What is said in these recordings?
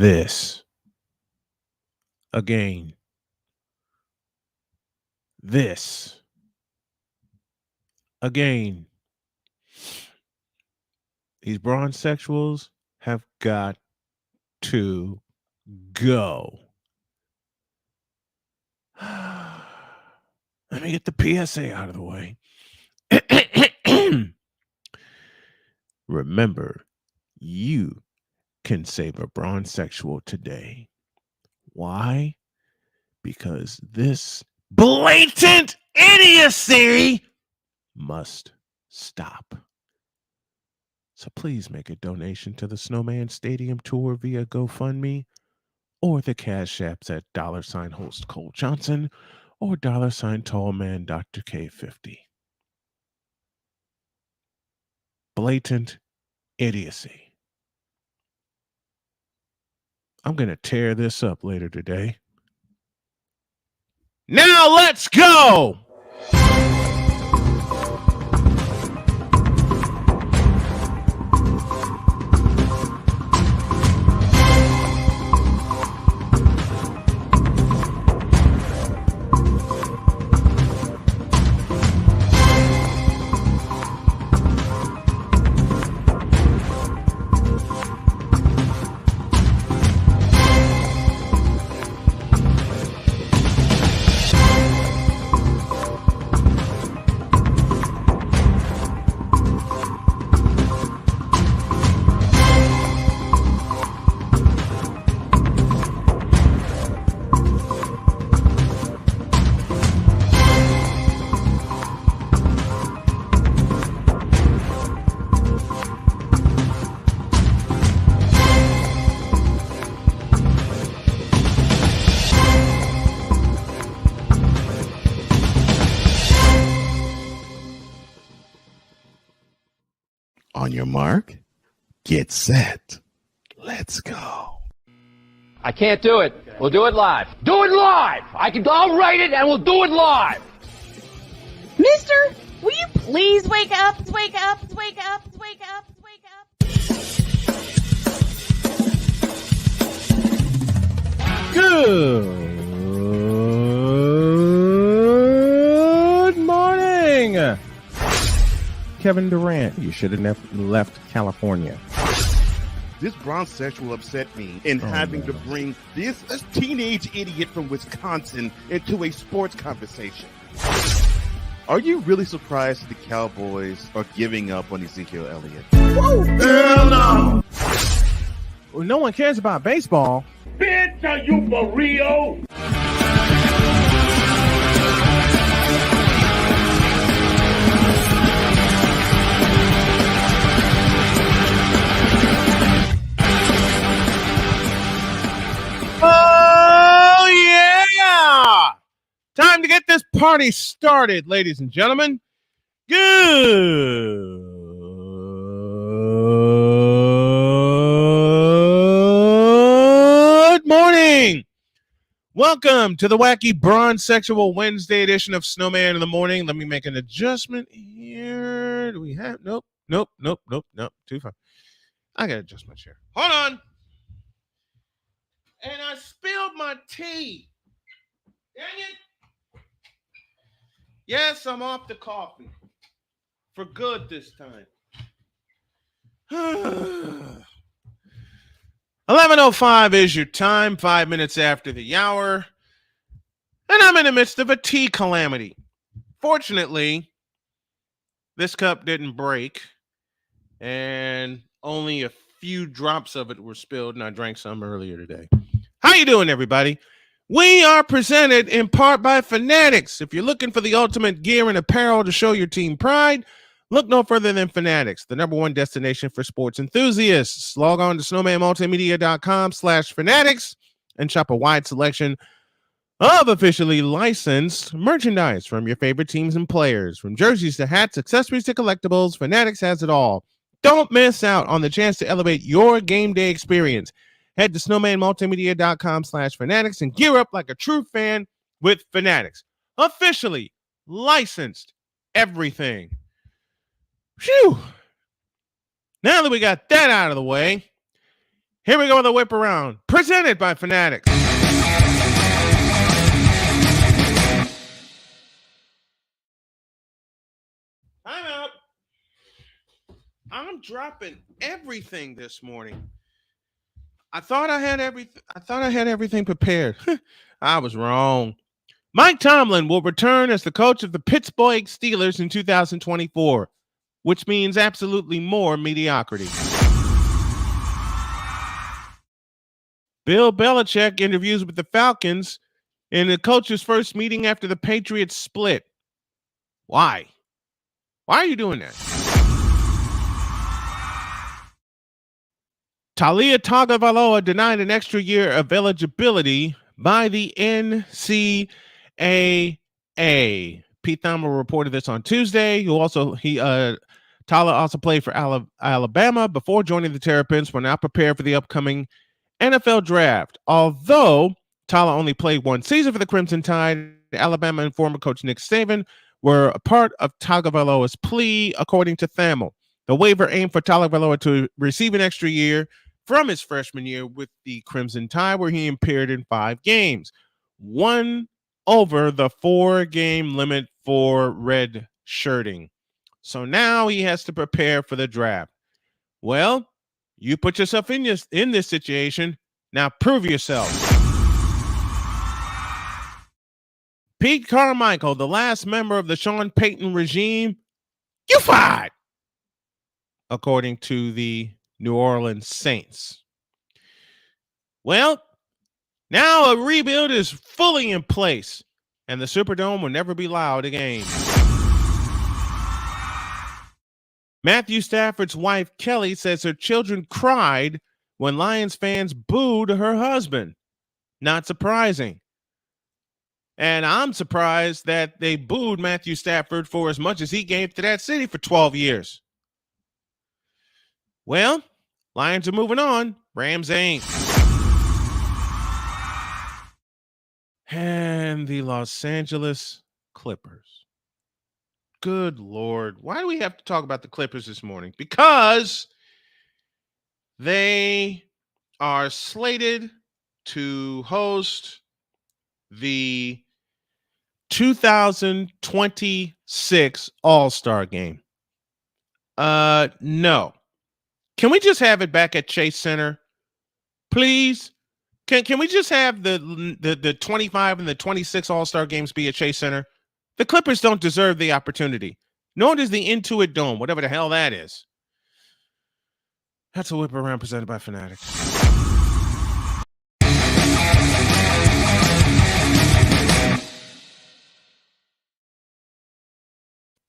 this again. This again. These bronzexuals have got to go. Let me get the PSA out of the way. Remember, you can save a bronzexual today. Why? Because this blatant idiocy must stop. So please make a donation to the Snowman Stadium Tour via GoFundMe or the Cash Apps at $host Cole Johnson or $tallman Dr. K50. Blatant idiocy. I'm going to tear this up later today. Now let's go! On your mark, get set. Let's go. I can't do it. We'll do it live. Do it live! I'll write it and we'll do it live! Mister, will you please wake up, wake up, wake up, wake up, wake up? Good morning. Kevin Durant, you should have left California. This bronzexual upset me in having to bring this teenage idiot from Wisconsin into a sports conversation. Are you really surprised that the Cowboys are giving up on Ezekiel Elliott? Whoa. Hell no! Well, no one cares about baseball. Bitch, are you for real? Oh, yeah! Time to get this party started, ladies and gentlemen. Good morning. Welcome to the wacky bronzexual Wednesday edition of Snowman in the Morning. Let me make an adjustment here. Do we have? Nope. Too far. I got to adjust my chair. Hold on. And I spilled my tea. Dang it. Yes, I'm off the coffee. For good this time. 11:05 is your time, 5 minutes after the hour. And I'm in the midst of a tea calamity. Fortunately, this cup didn't break. And only a few drops of it were spilled, and I drank some earlier today. How you doing, everybody? We are presented in part by Fanatics. If you're looking for the ultimate gear and apparel to show your team pride, look no further than Fanatics, the #1 destination for sports enthusiasts. Log on to snowmanmultimedia.com/fanatics and shop a wide selection of officially licensed merchandise from your favorite teams and players. From jerseys to hats, accessories to collectibles, Fanatics has it all. Don't miss out on the chance to elevate your game day experience. Head to snowmanmultimedia.com/fanatics and gear up like a true fan with Fanatics. Officially licensed everything. Phew. Now that we got that out of the way, Here we go with the whip around, presented by Fanatics. Time out. I'm dropping everything this morning. I thought I had everything prepared. I was wrong. Mike Tomlin will return as the coach of the Pittsburgh Steelers in 2024, which means absolutely more mediocrity. Bill Belichick interviews with the Falcons in the coach's first meeting after the Patriots split. Why? Why are you doing that? Taulia Tagovailoa denied an extra year of eligibility by the NCAA. Pete Carmichael reported this on Tuesday. Taulia also played for Alabama before joining the Terrapins. We're now prepared for the upcoming NFL draft. Although Taulia only played one season for the Crimson Tide, Alabama and former coach Nick Saban were a part of Tagovailoa's plea, according to Thamel. The waiver aimed for Tagovailoa to receive an extra year from his freshman year with the Crimson Tide, where he appeared in 5 games, one over the 4-game limit for red shirting. So now he has to prepare for the draft. Well, you put yourself in this situation. Now prove yourself. Pete Carmichael, the last member of the Sean Payton regime, you fired, according to the New Orleans Saints. Well, now a rebuild is fully in place, and the Superdome will never be loud again. Matthew Stafford's wife, Kelly, says her children cried when Lions fans booed her husband. Not surprising. And I'm surprised that they booed Matthew Stafford for as much as he gave to that city for 12 years. Well, Lions are moving on. Rams ain't. And the Los Angeles Clippers. Good Lord. Why do we have to talk about the Clippers this morning? Because they are slated to host the 2026 All-Star Game. No. Can we just have it back at Chase Center? Please? Can we just have the 25 and the 26 All-Star games be at Chase Center? The Clippers don't deserve the opportunity. Nor does the Intuit Dome, whatever the hell that is. That's a whip around presented by Fanatics.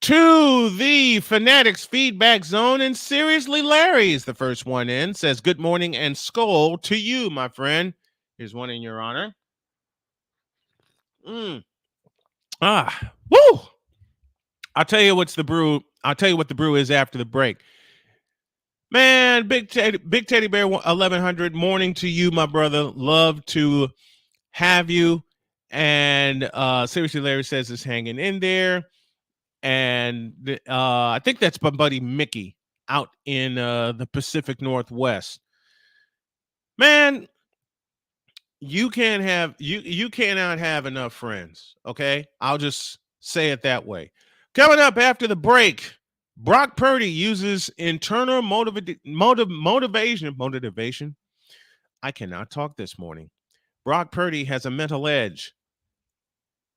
To the Fanatics feedback zone, and seriously, Larry's the first one in. Says, good morning and skol to you, my friend. Here's one in your honor. Woo! I'll tell you what the brew is after the break. Man, Big Teddy Bear 1100, morning to you, my brother. Love to have you. And seriously, Larry says it's hanging in there. And I think that's my buddy Mickey out in the Pacific Northwest. Man, you cannot have enough friends. Okay, I'll just say it that way. Coming up after the break, Brock Purdy uses internal motivation. I cannot talk this morning. Brock Purdy has a mental edge.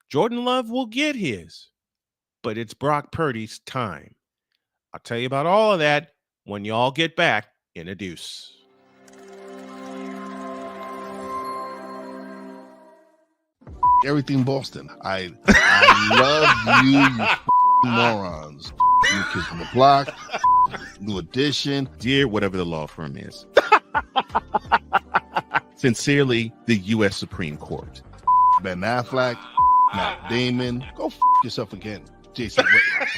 Jordan Love will get his, but it's Brock Purdy's time. I'll tell you about all of that when y'all get back in a deuce. Everything Boston. I love you morons. New Kids on the Block, New Edition. Dear whatever the law firm is. Sincerely, the U.S. Supreme Court. Ben Affleck, Matt Damon. Go yourself again, Jason Whitlock.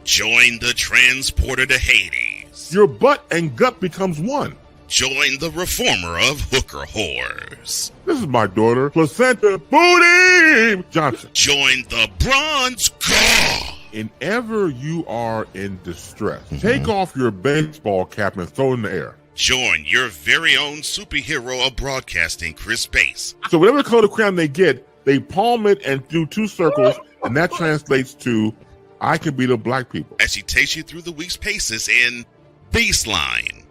Join the transporter to Hades. Your butt and gut becomes one. Join the reformer of hooker whores. This is my daughter, Placenta Booty Johnson. Join the bronze god. Whenever you are in distress, take off your baseball cap and throw it in the air. Join your very own superhero of broadcasting, Chris Bass. So whatever color crayon they get, they palm it and do 2 circles, and that translates to, I can beat up black people. As she takes you through the week's paces in Baseline.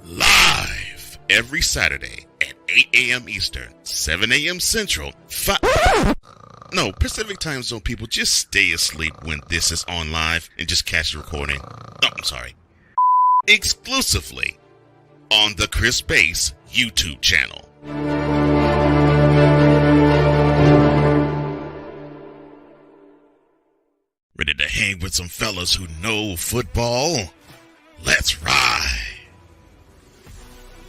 Live every Saturday at 8 a.m. Eastern, 7 a.m. Central, Pacific Time Zone people, just stay asleep when this is on live and just catch the recording. Oh, I'm sorry. Exclusively on the Chris Bass YouTube channel. Ready to hang with some fellas who know football? Let's ride.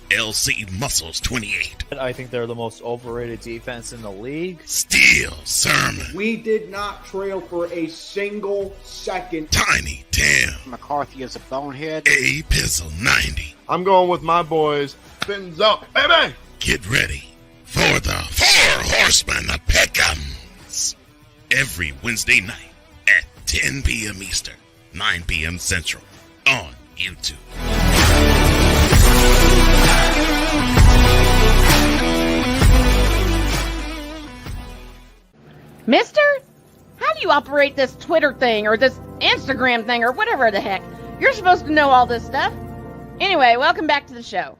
LC Muscles 28. I think they're the most overrated defense in the league. Steel Sermon. We did not trail for a single second. Tiny Tim. McCarthy is a bonehead. A Pizzle 90. I'm going with my boys. Fins up, baby. Get ready for the 4 Horsemen of Pick'ems. Every Wednesday night at 10 p.m. Eastern, 9 p.m. Central on YouTube. Mister, how do you operate this Twitter thing or this Instagram thing or whatever the heck? You're supposed to know all this stuff. Anyway, welcome back to the show.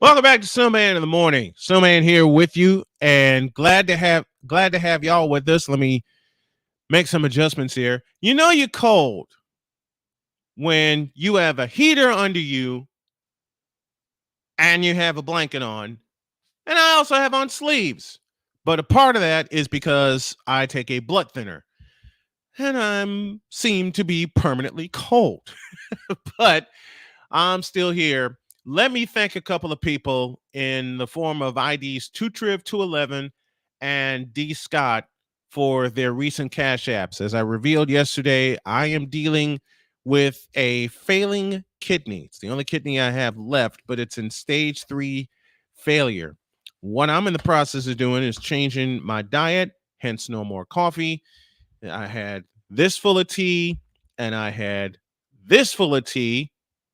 Welcome back to Snowman in the Morning. Snowman here with you, and glad to have y'all with us. Let me make some adjustments here. You know you're cold when you have a heater under you and you have a blanket on, and I also have on sleeves. But a part of that is because I take a blood thinner and I seem to be permanently cold, but I'm still here. Let me thank a couple of people in the form of IDs 2Triv211 and D Scott for their recent cash apps. As I revealed yesterday, I am dealing with a failing kidney. It's the only kidney I have left, but it's in stage 3 failure. What I'm in the process of doing is changing my diet, hence no more coffee. I had this full of tea, and I had this full of tea.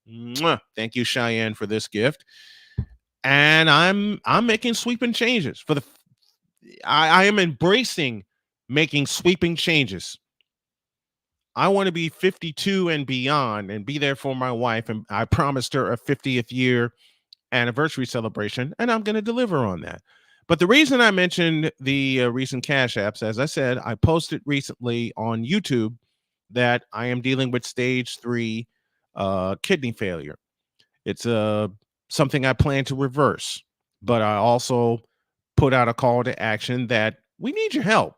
Mwah. Thank you, Cheyenne, for this gift. And I'm making sweeping changes. I am embracing making sweeping changes. I want to be 52 and beyond and be there for my wife. And I promised her a 50th year anniversary celebration, and I'm going to deliver on that. But the reason I mentioned the recent cash apps, as I said, I posted recently on YouTube that I am dealing with stage 3 kidney failure. It's something I plan to reverse, but I also put out a call to action that we need your help,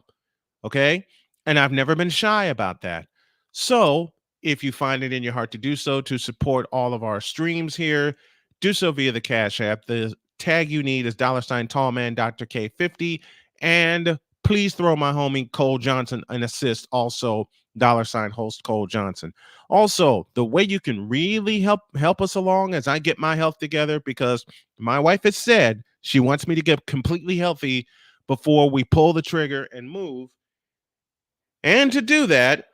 okay? And I've never been shy about that. So if you find it in your heart to do so, to support all of our streams here, do so via the Cash App. The tag you need is $Tallman Dr. K50. And please throw my homie Cole Johnson an assist. Also, $host Cole Johnson. Also, the way you can really help us along as I get my health together, because my wife has said she wants me to get completely healthy before we pull the trigger and move. And to do that,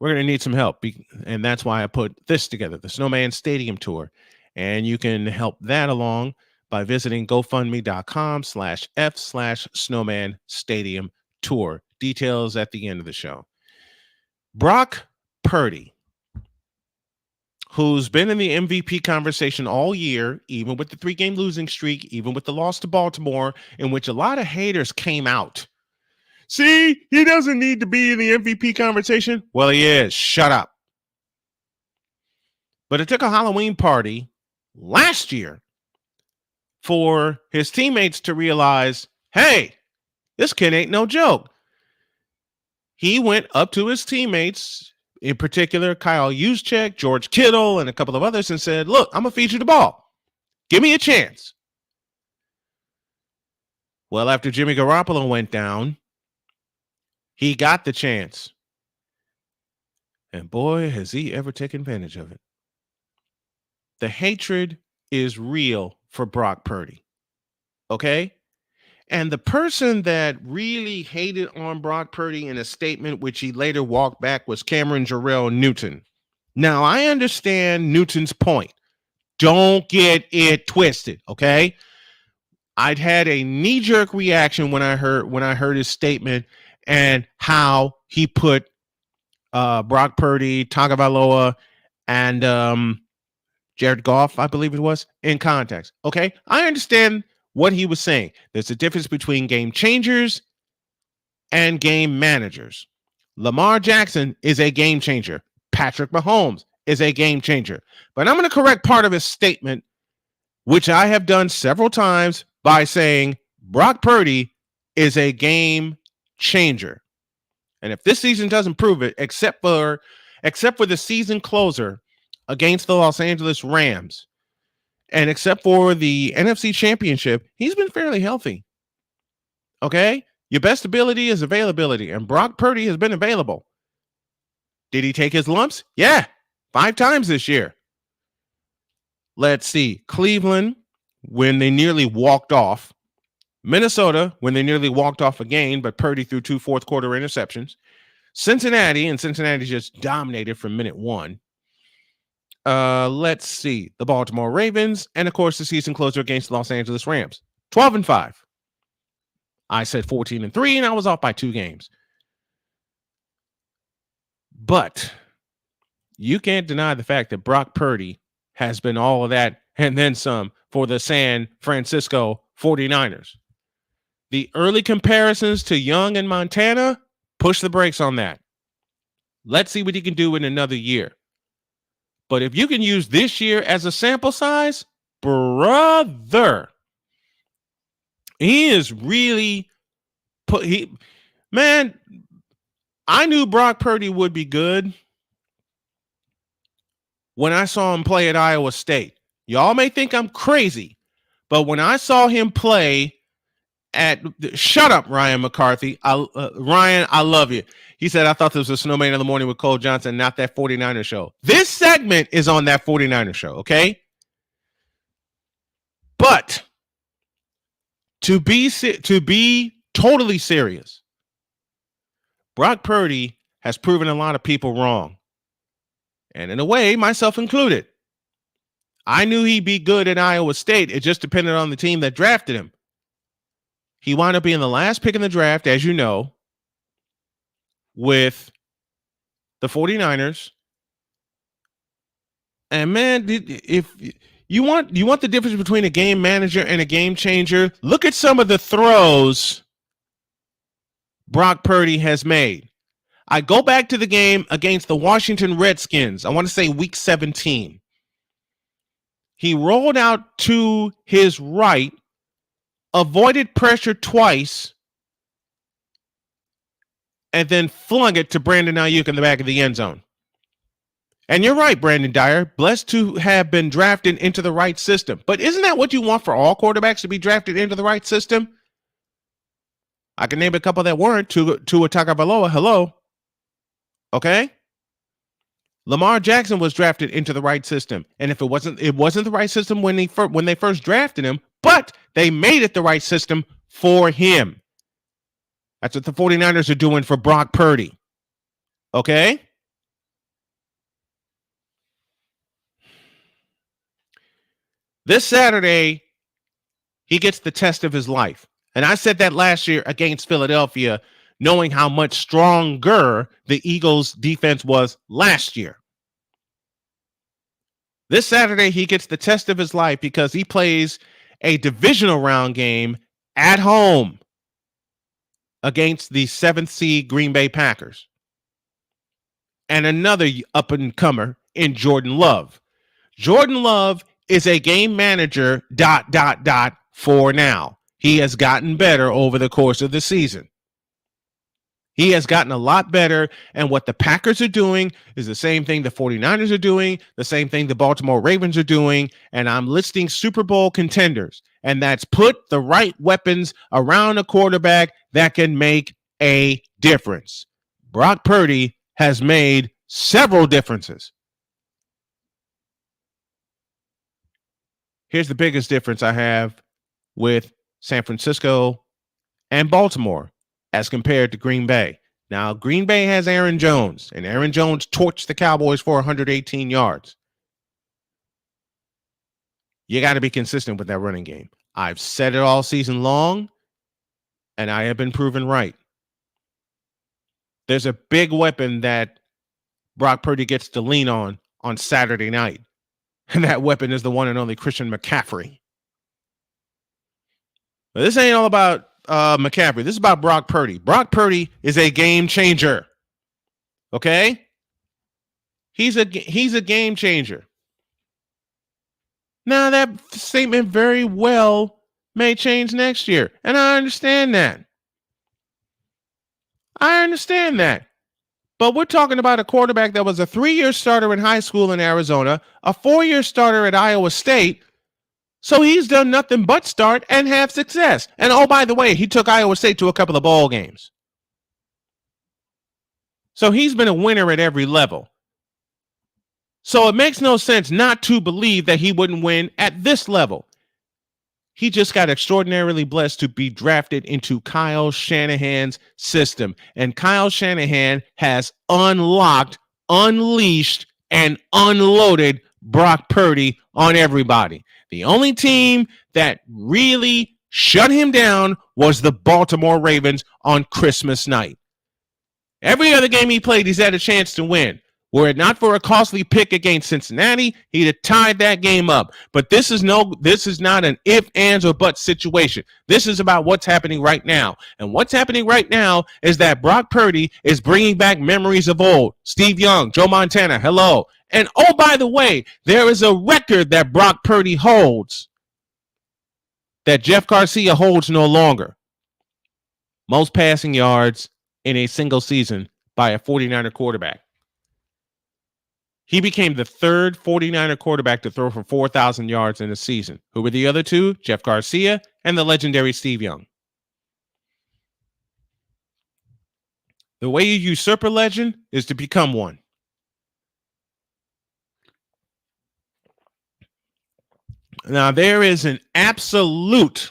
we're going to need some help. And that's why I put this together, the Snowman Stadium Tour. And you can help that along by visiting GoFundMe.com/F/Snowman Stadium Tour. Details at the end of the show. Brock Purdy, who's been in the MVP conversation all year, even with the 3-game losing streak, even with the loss to Baltimore, in which a lot of haters came out. See, he doesn't need to be in the MVP conversation. Well, he is. Shut up. But it took a Halloween party last year for his teammates to realize, hey, this kid ain't no joke. He went up to his teammates, in particular Kyle Juszczyk, George Kittle, and a couple of others, and said, look, I'm going to feed you the ball. Give me a chance. Well, after Jimmy Garoppolo went down, he got the chance. And boy, has he ever taken advantage of it. the hatred is real for Brock Purdy. Okay? And the person that really hated on Brock Purdy in a statement, which he later walked back, was Cameron Jarrell Newton. Now, I understand Newton's point. Don't get it twisted, okay? I'd had a knee-jerk reaction when I heard his statement and how he put Brock Purdy, Tagovailoa, and Jared Goff, I believe it was, in context. Okay, I understand what he was saying. There's a difference between game changers and game managers. Lamar Jackson is a game changer. Patrick Mahomes is a game changer. But I'm going to correct part of his statement, which I have done several times, by saying Brock Purdy is a game changer. And if this season doesn't prove it, except for the season closer against the Los Angeles Rams, and except for the NFC Championship, he's been fairly healthy. Okay? Your best ability is availability, and Brock Purdy has been available. Did he take his lumps? Yeah, 5 times this year. Let's see. Cleveland, when they nearly walked off. Minnesota, when they nearly walked off again, but Purdy threw 2 fourth-quarter interceptions. Cincinnati, and Cincinnati just dominated from minute 1. Let's see. The Baltimore Ravens, and of course the season closer against the Los Angeles Rams. 12-5. I said 14-3, and I was off by 2 games. But you can't deny the fact that Brock Purdy has been all of that and then some for the San Francisco 49ers. The early comparisons to Young and Montana, push the brakes on that. Let's see what he can do in another year. But if you can use this year as a sample size, brother, he is really man, I knew Brock Purdy would be good when I saw him play at Iowa State. Y'all may think I'm crazy, but when I saw him play shut up, Ryan McCarthy. Ryan, I love you. He said, I thought this was Snowman in the Morning with Cole Johnson, not that 49er show. This segment is on that 49er show, okay? But to be totally serious, Brock Purdy has proven a lot of people wrong. And in a way, myself included. I knew he'd be good at Iowa State. It just depended on the team that drafted him. He wound up being the last pick in the draft, as you know, with the 49ers. And man, if you want the difference between a game manager and a game changer, look at some of the throws Brock Purdy has made. I go back to the game against the Washington Redskins. I want to say week 17. He rolled out to his right, avoided pressure twice, and then flung it to Brandon Ayuk in the back of the end zone. And you're right, Brandon Dyer, blessed to have been drafted into the right system. But isn't that what you want for all quarterbacks, to be drafted into the right system? I can name a couple that weren't. Tua Tagovailoa, hello. Okay? Lamar Jackson was drafted into the right system. And if it wasn't the right system when they first drafted him, but they made it the right system for him. That's what the 49ers are doing for Brock Purdy. Okay? This Saturday, he gets the test of his life. And I said that last year against Philadelphia, knowing how much stronger the Eagles' defense was last year. This Saturday, he gets the test of his life because he plays a divisional round game at home against the 7th seed Green Bay Packers. And another up-and-comer in Jordan Love. Jordan Love is a game manager, ... for now. He has gotten better over the course of the season. He has gotten a lot better, and what the Packers are doing is the same thing the 49ers are doing, the same thing the Baltimore Ravens are doing, and I'm listing Super Bowl contenders, and that's put the right weapons around a quarterback that can make a difference. Brock Purdy has made several differences. Here's the biggest difference I have with San Francisco and Baltimore as compared to Green Bay. Now, Green Bay has Aaron Jones, and Aaron Jones torched the Cowboys for 118 yards. You got to be consistent with that running game. I've said it all season long, and I have been proven right. There's a big weapon that Brock Purdy gets to lean on Saturday night, and that weapon is the one and only Christian McCaffrey. But this ain't all about McCaffrey. This is about Brock Purdy. Brock Purdy is a game changer. Okay? He's a game changer. Now, that statement very well may change next year, and I understand that. But we're talking about a quarterback that was a 3-year starter in high school in Arizona, a 4-year starter at Iowa State. So he's done nothing but start and have success. And oh, by the way, he took Iowa State to a couple of bowl games. So he's been a winner at every level. So it makes no sense not to believe that he wouldn't win at this level. He just got extraordinarily blessed to be drafted into Kyle Shanahan's system. And Kyle Shanahan has unlocked, unleashed, and unloaded Brock Purdy on everybody. The only team that really shut him down was the Baltimore Ravens on Christmas night. Every other game he played, he's had a chance to win. Were it not for a costly pick against Cincinnati, he'd have tied that game up. But this is not an if, ands, or buts situation. This is about what's happening right now. And what's happening right now is that Brock Purdy is bringing back memories of old. Steve Young, Joe Montana, hello. And oh, by the way, there is a record that Brock Purdy holds that Jeff Garcia holds no longer. Most passing yards in a single season by a 49er quarterback. He became the third 49er quarterback to throw for 4,000 yards in a season. Who were the other two? Jeff Garcia and the legendary Steve Young. The way you usurp a legend is to become one. Now, there is an absolute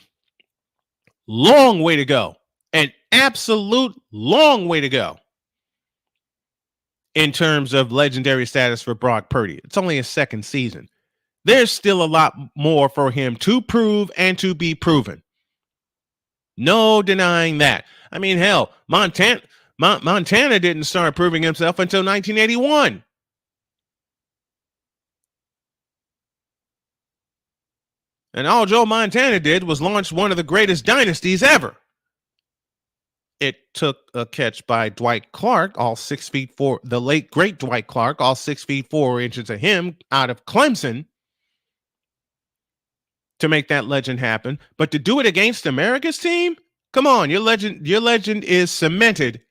long way to go. An absolute long way to go in terms of legendary status for Brock Purdy. It's only his second season. There's still a lot more for him to prove and to be proven. No denying that. I mean, hell, Montana didn't start proving himself until 1981. And all Joe Montana did was launch one of the greatest dynasties ever. It took a catch by Dwight Clark, all 6'4", the late great Dwight Clark, all 6 feet 4 inches of him out of Clemson to make that legend happen. But to do it against America's team, come on, your legend is cemented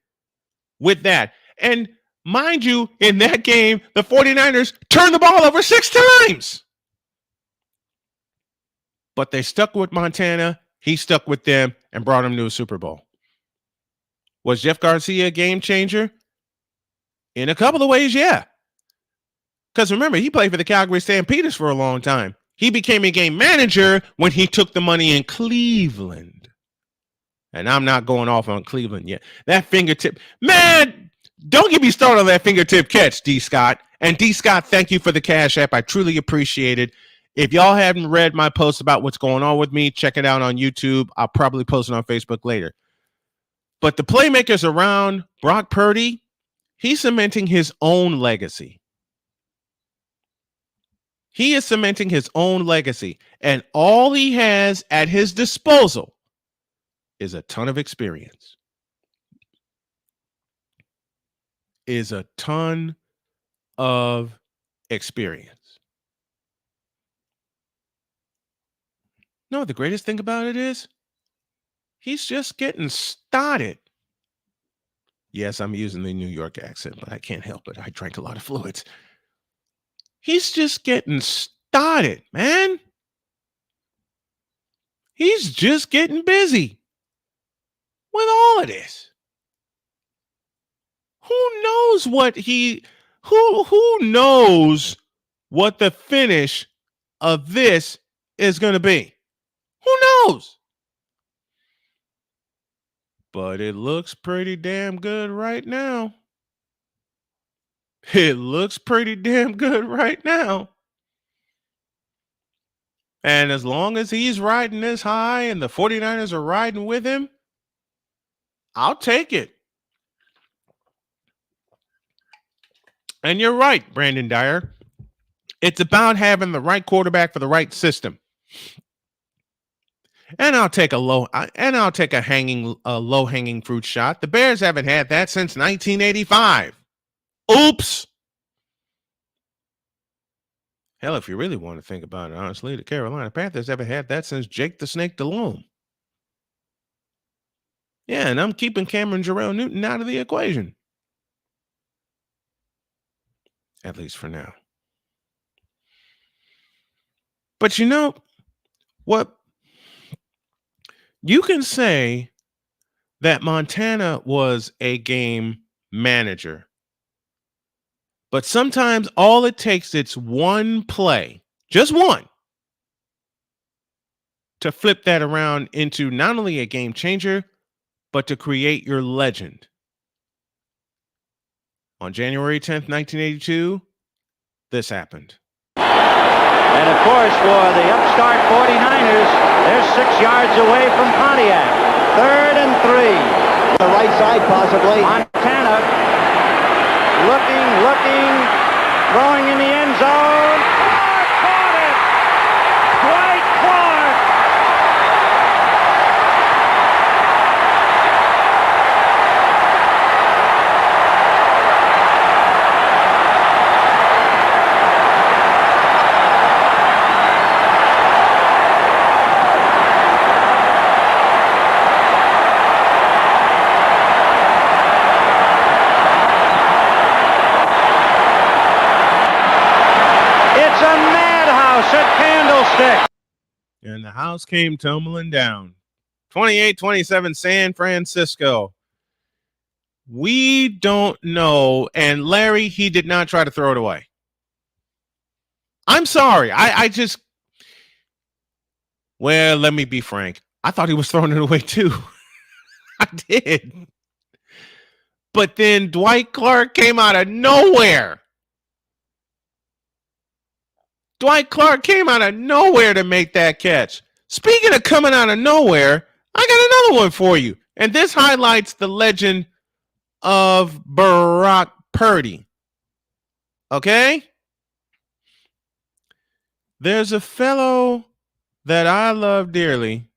with that. And mind you, in that game, the 49ers turned the ball over 6 times. But they stuck with Montana, he stuck with them, and brought him to a Super Bowl. Was Jeff Garcia a game changer? In a couple of ways, yeah. Because remember, he played for the Calgary Stampeders for a long time. He became a game manager when he took the money in Cleveland. And I'm not going off on Cleveland yet. That fingertip, man, don't get me started on that fingertip catch, D. Scott. And D. Scott, thank you for the Cash App. I truly appreciate it. If y'all haven't read my post about what's going on with me, check it out on YouTube. I'll probably post it on Facebook later. But the playmakers around Brock Purdy, he's cementing his own legacy. He is cementing his own legacy. And all he has at his disposal is a ton of experience. No, the greatest thing about it is he's just getting started. Yes, I'm using the New York accent, but I can't help it. I drank a lot of fluids. He's just getting started, man. He's just getting busy with all of this. Who knows who knows what the finish of this is going to be. Who knows? But it looks pretty damn good right now. It looks pretty damn good right now. And as long as he's riding this high and the 49ers are riding with him, I'll take it. And you're right, Brandon Dyer. It's about having the right quarterback for the right system. And I'll take a low-hanging fruit shot. The Bears haven't had that since 1985. Oops. Hell, if you really want to think about it, honestly, the Carolina Panthers haven't had that since Jake the Snake Delhomme. Yeah, and I'm keeping Cameron Jarrell Newton out of the equation. At least for now. But you know what? You can say that Montana was a game manager. But sometimes all it takes is one play, just one, to flip that around into not only a game changer, but to create your legend. On January 10th, 1982, this happened. And of course, for the upstart 49ers, they're 6 yards away from Pontiac. 3rd and 3. The right side, possibly. Montana looking, throwing in the end zone. Caught it! Dwight Clark! At Candlestick. And the house came tumbling down. 28-27 San Francisco. We don't know. And Larry, he did not try to throw it away. I'm sorry. Well, let me be frank. I thought he was throwing it away too. I did. But then Dwight Clark came out of nowhere. Dwight Clark came out of nowhere to make that catch. Speaking of coming out of nowhere, I got another one for you. And this highlights the legend of Brock Purdy. Okay? There's a fellow that I love dearly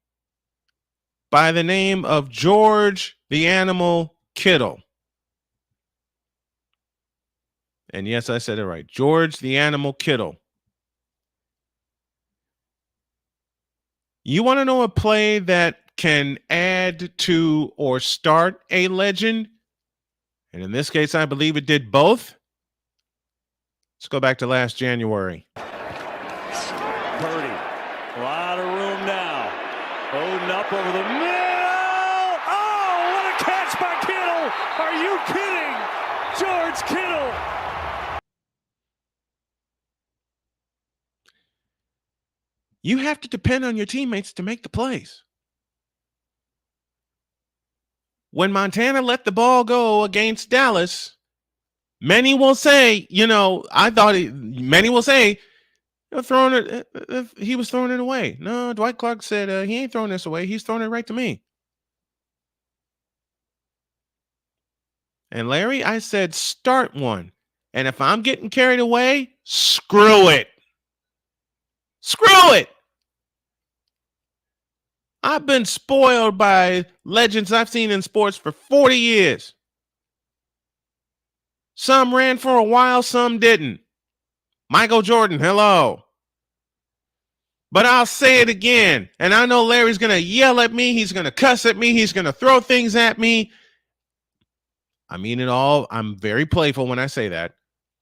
by the name of George the Animal Kittle. And yes, I said it right. George the Animal Kittle. You want to know a play that can add to or start a legend? And in this case, I believe it did both. Let's go back to last January. Purdy, a lot of room now. Odin up over the middle. Oh, what a catch by Kittle. Are you kidding? George Kittle. You have to depend on your teammates to make the plays. When Montana let the ball go against Dallas, many will say, many will say, he was throwing it away. No, Dwight Clark said, he ain't throwing this away. He's throwing it right to me. And Larry, I said, start one. And if I'm getting carried away, screw it. Screw it. I've been spoiled by legends I've seen in sports for 40 years. Some ran for a while, some didn't. Michael Jordan, hello. But I'll say it again, and I know Larry's going to yell at me. He's going to cuss at me. He's going to throw things at me. I mean it all. I'm very playful when I say that.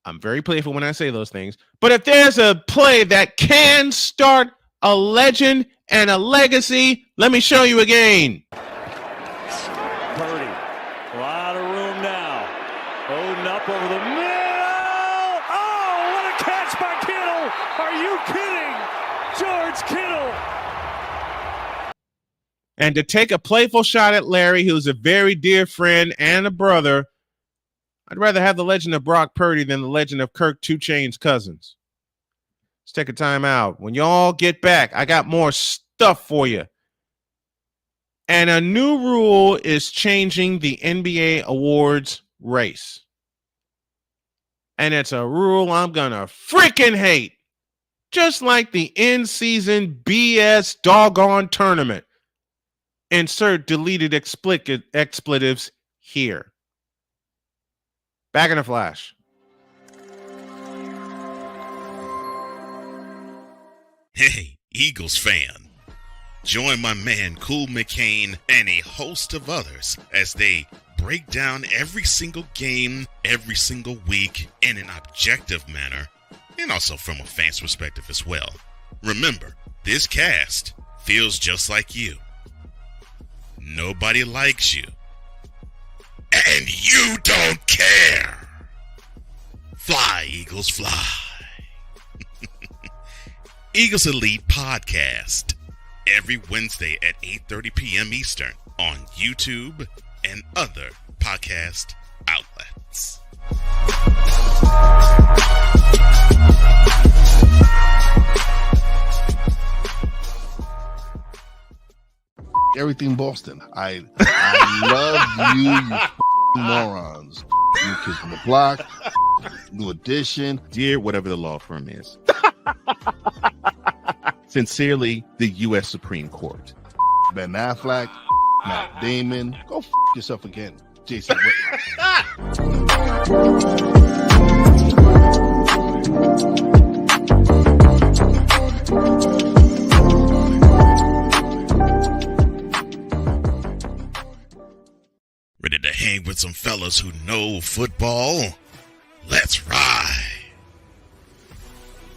I'm very playful when I say those things. But if there's a play that can start a legend and a legacy, let me show you again. Purdy, a lot of room now. Odin up over the middle. Oh, what a catch by Kittle. Are you kidding? George Kittle. And to take a playful shot at Larry, who's a very dear friend and a brother, I'd rather have the legend of Brock Purdy than the legend of Kirk 2 Chainz Cousins. Let's take a time out. When y'all get back, I got more stuff for you. And a new rule is changing the NBA awards race. And it's a rule I'm going to freaking hate. Just like the in-season BS doggone tournament. Insert deleted expletives here. Back in a flash. Hey, Eagles fan. Join my man Cool McCain and a host of others as they break down every single game, every single week in an objective manner, and also from a fan's perspective as well. Remember, this cast feels just like you. Nobody likes you. And you don't care. Fly, Eagles, fly. Eagles Elite Podcast. Every Wednesday at 8:30 p.m. Eastern on YouTube and other podcast outlets. Everything Boston. I love you morons. New Kids on the Block, New Edition. Dear whatever the law firm is. Sincerely, the U.S. Supreme Court. Ben Affleck, Matt Damon. Go yourself again, Jason Whitlock. Ready to hang with some fellas who know football? Let's ride.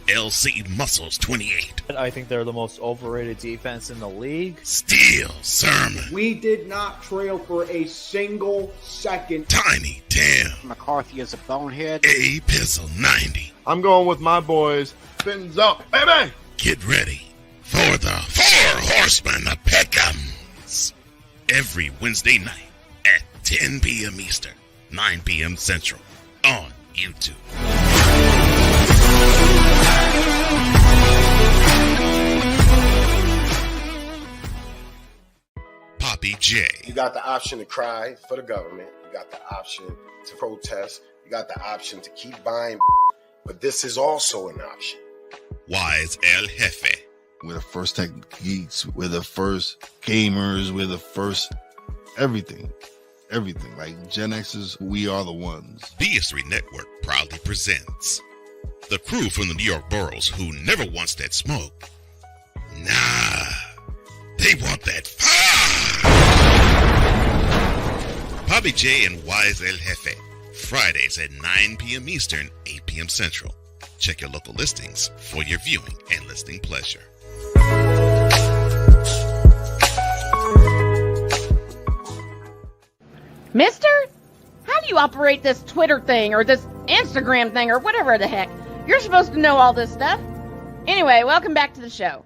LC Muscles 28. I think they're the most overrated defense in the league. Steel Sermon. We did not trail for a single second. Tiny Tim. McCarthy is a bonehead. A Pistol 90. I'm going with my boys. Fins up, baby. Get ready for the Four Horsemen of Pick'ems. Every Wednesday night at 10 p.m. Eastern, 9 p.m. Central on YouTube. Poppy J. You got the option to cry for the government. You got the option to protest. You got the option to keep buying. But this is also an option. Wise El Jefe. We're the first tech geeks. We're the first gamers. We're the first everything. Everything. Like Gen X's, we are the ones. BS3 Network proudly presents the crew from the New York boroughs who never wants that smoke. Nah, they want that fire. Poppy J and Wise El Jefe. Fridays at 9 p.m. Eastern, 8 p.m. Central. Check your local listings for your viewing and listening pleasure. Mister, how do you operate this Twitter thing or this Instagram thing or whatever the heck? You're supposed to know all this stuff. Anyway, welcome back to the show.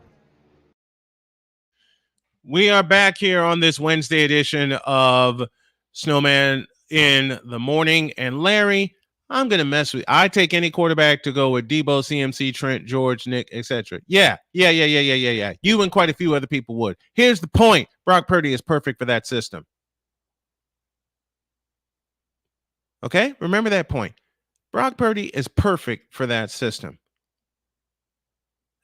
We are back here on this Wednesday edition of Snowman in the Morning. And Larry, I'm going to mess with you. I take any quarterback to go with Debo, CMC, Trent, George, Nick, etc. Yeah. You and quite a few other people would. Here's the point. Brock Purdy is perfect for that system. Okay? Remember that point. Brock Purdy is perfect for that system.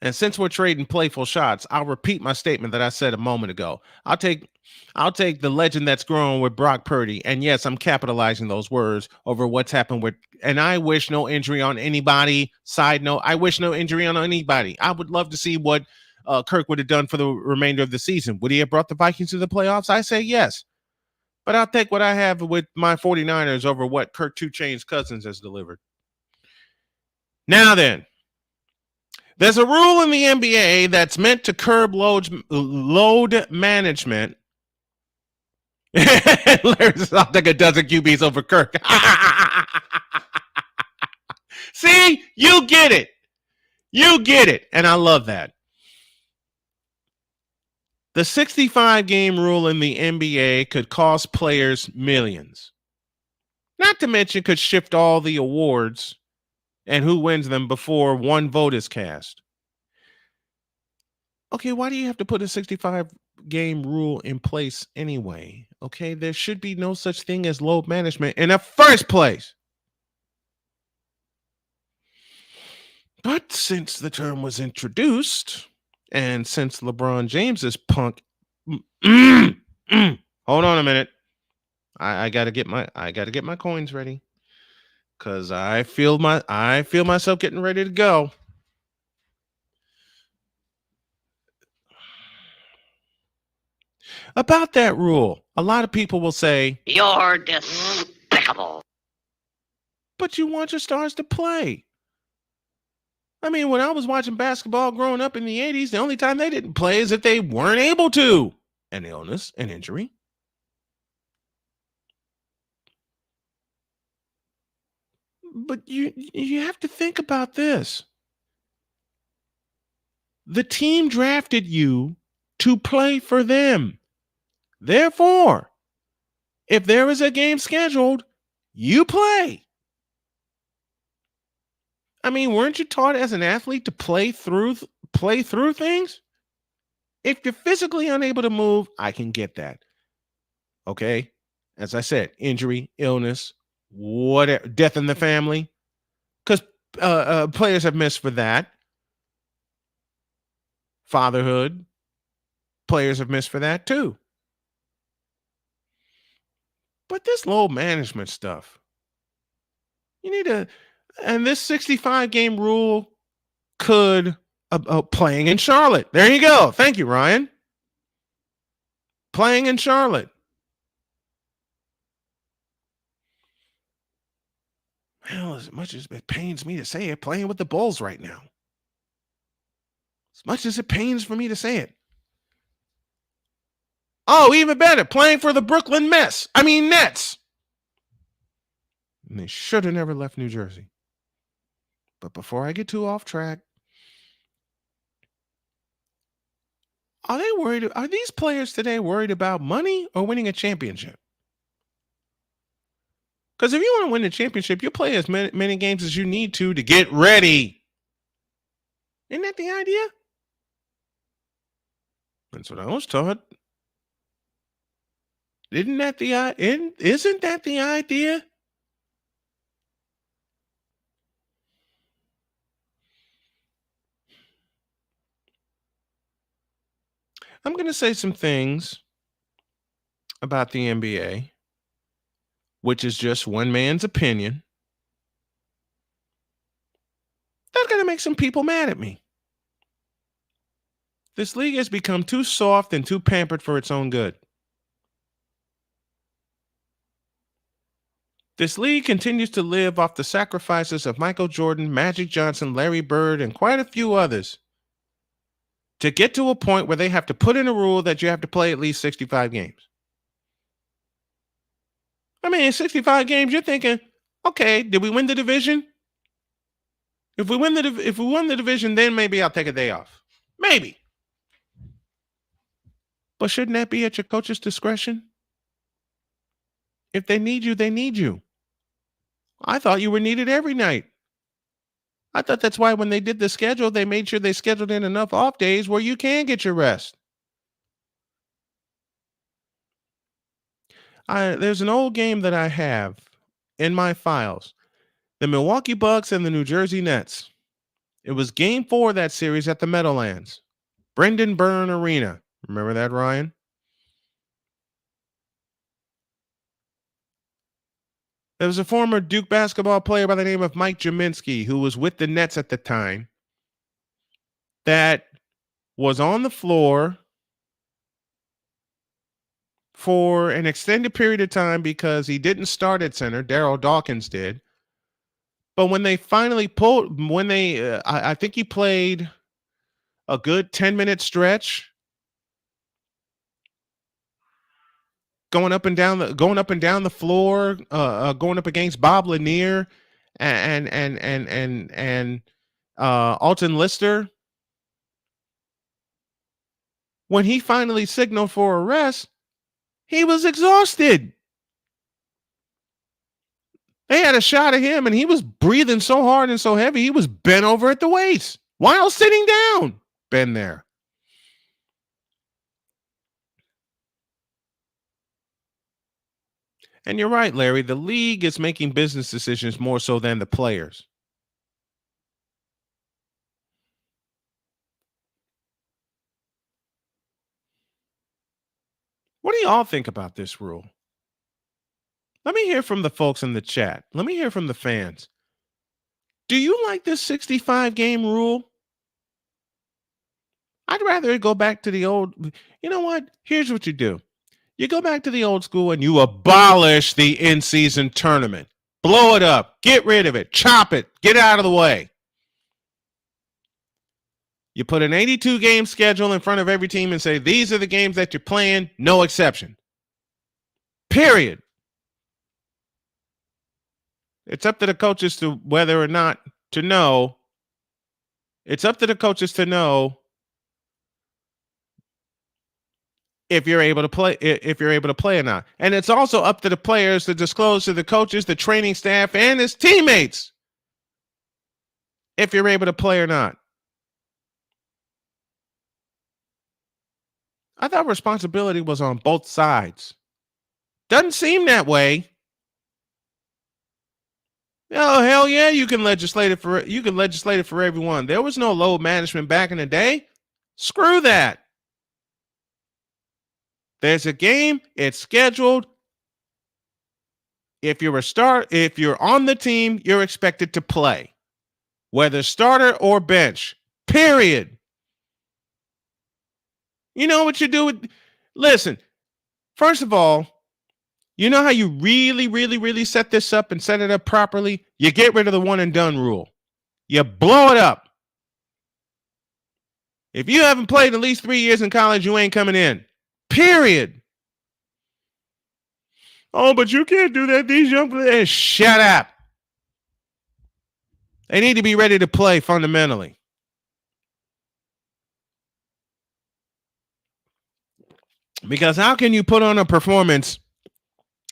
And since we're trading playful shots, I'll repeat my statement that I said a moment ago. I'll take the legend that's growing with Brock Purdy. And yes, I'm capitalizing those words over what's happened with, and I wish no injury on anybody. Side note, I wish no injury on anybody. I would love to see what Kirk would have done for the remainder of the season. Would he have brought the Vikings to the playoffs? I say yes. But I'll take what I have with my 49ers over what Kirk 2 Chainz Cousins has delivered. Now then, there's a rule in the NBA that's meant to curb load management. Larry's not like a dozen QBs over Kirk. See, you get it. You get it. And I love that. The 65-game rule in the NBA could cost players millions. Not to mention could shift all the awards and who wins them before one vote is cast. Okay, why do you have to put a 65-game rule in place anyway? Okay, there should be no such thing as load management in the first place. But since the term was introduced, and since LeBron James's punk, hold on a minute, I gotta get my coins ready, because I feel myself getting ready to go. About that rule, a lot of people will say, You're despicable. but you want your stars to play. I mean, when I was watching basketball growing up in the 80s, the only time they didn't play is if they weren't able to. An illness, an injury. But you have to think about this. The team drafted you to play for them. Therefore, if there is a game scheduled, you play. I mean, weren't you taught as an athlete to play through things? If you're physically unable to move, I can get that. Okay? As I said, injury, illness, whatever, death in the family. Because players have missed for that. Fatherhood, players have missed for that too. But this load management stuff, you need to, and this 65-game rule could, playing in Charlotte. There you go. Thank you, Ryan. Playing in Charlotte. Well, as much as it pains me to say it, playing with the Bulls right now. As much as it pains for me to say it. Oh, even better, playing for the Brooklyn Nets. And they should have never left New Jersey. But before I get too off track, are these players today worried about money or winning a championship? Because if you want to win the championship, you play as many games as you need to get ready. Isn't that the idea? That's what I was taught. Isn't that the idea? I'm going to say some things about the NBA, which is just one man's opinion. That's going to make some people mad at me. This league has become too soft and too pampered for its own good. This league continues to live off the sacrifices of Michael Jordan, Magic Johnson, Larry Bird, and quite a few others to get to a point where they have to put in a rule that you have to play at least 65 games. I mean, in 65 games, you're thinking, okay, did we win the division? If we won the division, then maybe I'll take a day off. Maybe. But shouldn't that be at your coach's discretion? If they need you, they need you. I thought you were needed every night. I thought that's why when they did the schedule, they made sure they scheduled in enough off days where you can get your rest. There's an old game that I have in my files. The Milwaukee Bucks and the New Jersey Nets. It was game 4 of that series at the Meadowlands. Brendan Byrne Arena. Remember that, Ryan? There was a former Duke basketball player by the name of Mike Jaminski who was with the Nets at the time that was on the floor for an extended period of time because he didn't start at center. Darryl Dawkins did. But when they finally I think he played a good 10-minute stretch going up and down the floor, going up against Bob Lanier and Alton Lister. when he finally signaled for a rest, he was exhausted. They had a shot of him, and he was breathing so hard and so heavy, he was bent over at the waist while sitting down. Been there. And you're right, Larry. The league is making business decisions more so than the players. What do y'all think about this rule? Let me hear from the folks in the chat. Let me hear from the fans. Do you like this 65 game rule? I'd rather it go back to the old. You know what? Here's what you do. You go back to the old school and you abolish the in-season tournament. Blow it up. Get rid of it. Chop it. Get out of the way. You put an 82 game schedule in front of every team and say, these are the games that you're playing, no exception. Period. It's up to the coaches to whether or not to know. It's up to the coaches to know if you're able to play or not. And it's also up to the players to disclose to the coaches, the training staff, and his teammates if you're able to play or not. I thought responsibility was on both sides. Doesn't seem that way. Oh, hell yeah, you can legislate it for everyone. There was no load management back in the day. Screw that. There's a game, it's scheduled. If you're on the team, you're expected to play. Whether starter or bench. Period. You know what you do with listen, first of all, you know how you really, really, really set this up and set it up properly? You get rid of the one and done rule. You blow it up. If you haven't played at least 3 years in college, you ain't coming in. Period. Oh, but you can't do that. These young players, shut up. They need to be ready to play fundamentally. Because how can you put on a performance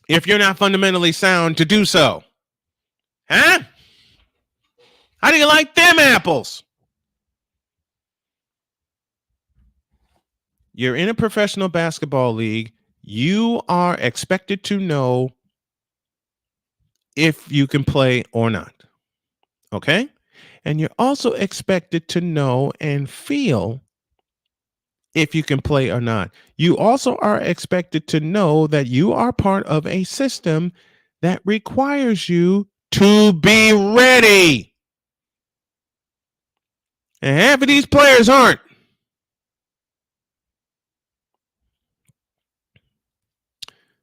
if you're not fundamentally sound to do so? Huh? How do you like them apples? You're in a professional basketball league. You are expected to know if you can play or not. Okay? And you're also expected to know and feel if you can play or not. You also are expected to know that you are part of a system that requires you to be ready. And half of these players aren't.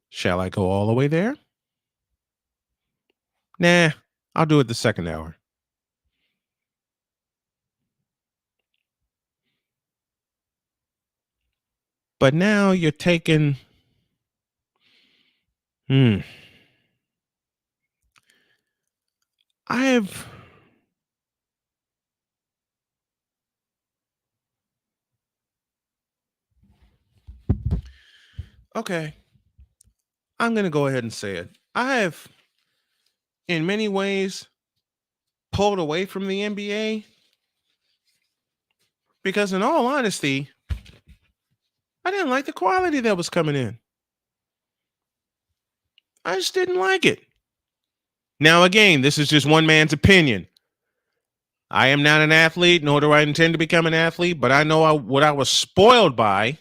Shall I go all the way there? Nah, I'll do it the second hour. But now you're taking okay. I'm going to go ahead and say it. I have, in many ways, pulled away from the NBA because, in all honesty, I didn't like the quality that was coming in. I just didn't like it. Now, again, this is just one man's opinion. I am not an athlete, nor do I intend to become an athlete, but I know what I was spoiled by.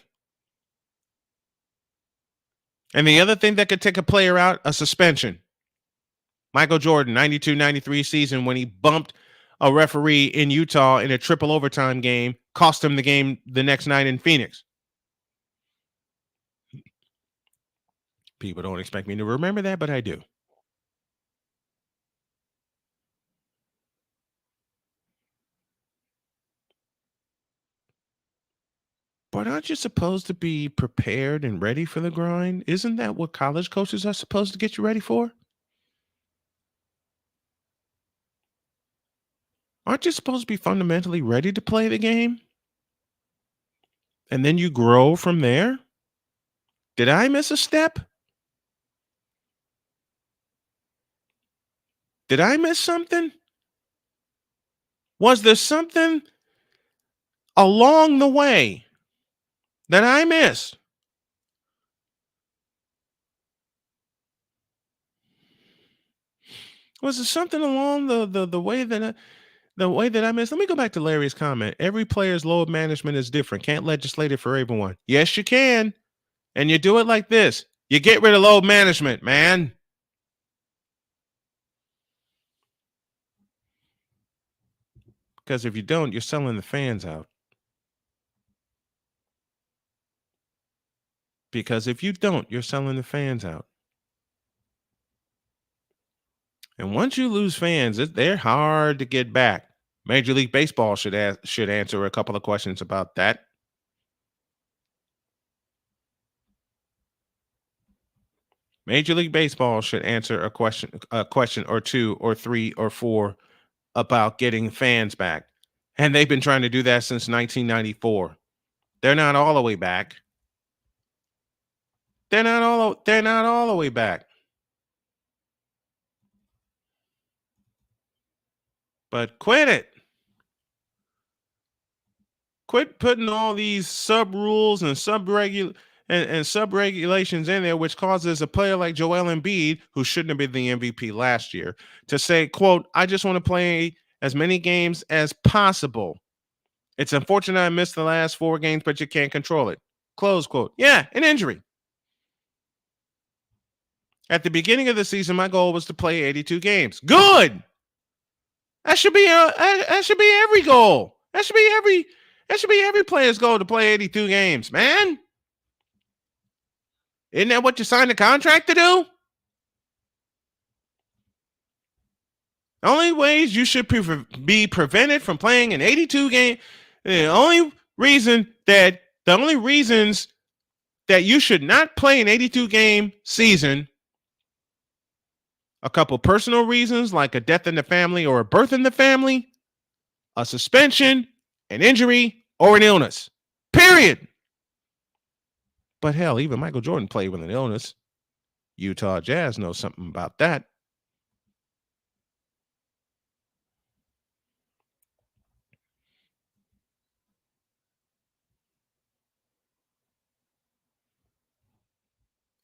And the other thing that could take a player out, a suspension. Michael Jordan, 92-93 season, when he bumped a referee in Utah in a triple overtime game, cost him the game the next night in Phoenix. People don't expect me to remember that, but I do. But aren't you supposed to be prepared and ready for the grind? Isn't that what college coaches are supposed to get you ready for? Aren't you supposed to be fundamentally ready to play the game? and then you grow from there. Did I miss a step? Did I miss something? Was there something along the way that I missed? Was there something along the way that I missed? Let me go back to Larry's comment. Every player's load management is different. Can't legislate it for everyone. Yes, you can. And you do it like this. You get rid of load management, man. Because if you don't, you're selling the fans out. Because if you don't, you're selling the fans out. And once you lose fans, they're hard to get back. Major League Baseball should answer a couple of questions about that. Major League Baseball should answer a question or two or three or four about getting fans back. And they've been trying to do that since 1994. They're not all the way back. They're not all the way back. But quit it. Quit putting all these sub rules and sub regulations in there, which causes a player like Joel Embiid, who shouldn't have been the MVP last year, to say, quote, I just want to play as many games as possible. It's unfortunate I missed the last 4 games, but you can't control it. Close quote. Yeah, an injury. At the beginning of the season, my goal was to play 82 games. Good. That should be every goal. That should be every player's goal, to play 82 games, man. Isn't that what you signed the contract to do? The only ways you should be prevented from playing an 82 game, the only reasons that you should not play an 82 game season, a couple personal reasons like a death in the family or a birth in the family, a suspension, an injury, or an illness. Period. But hell, even Michael Jordan played with an illness. Utah Jazz knows something about that.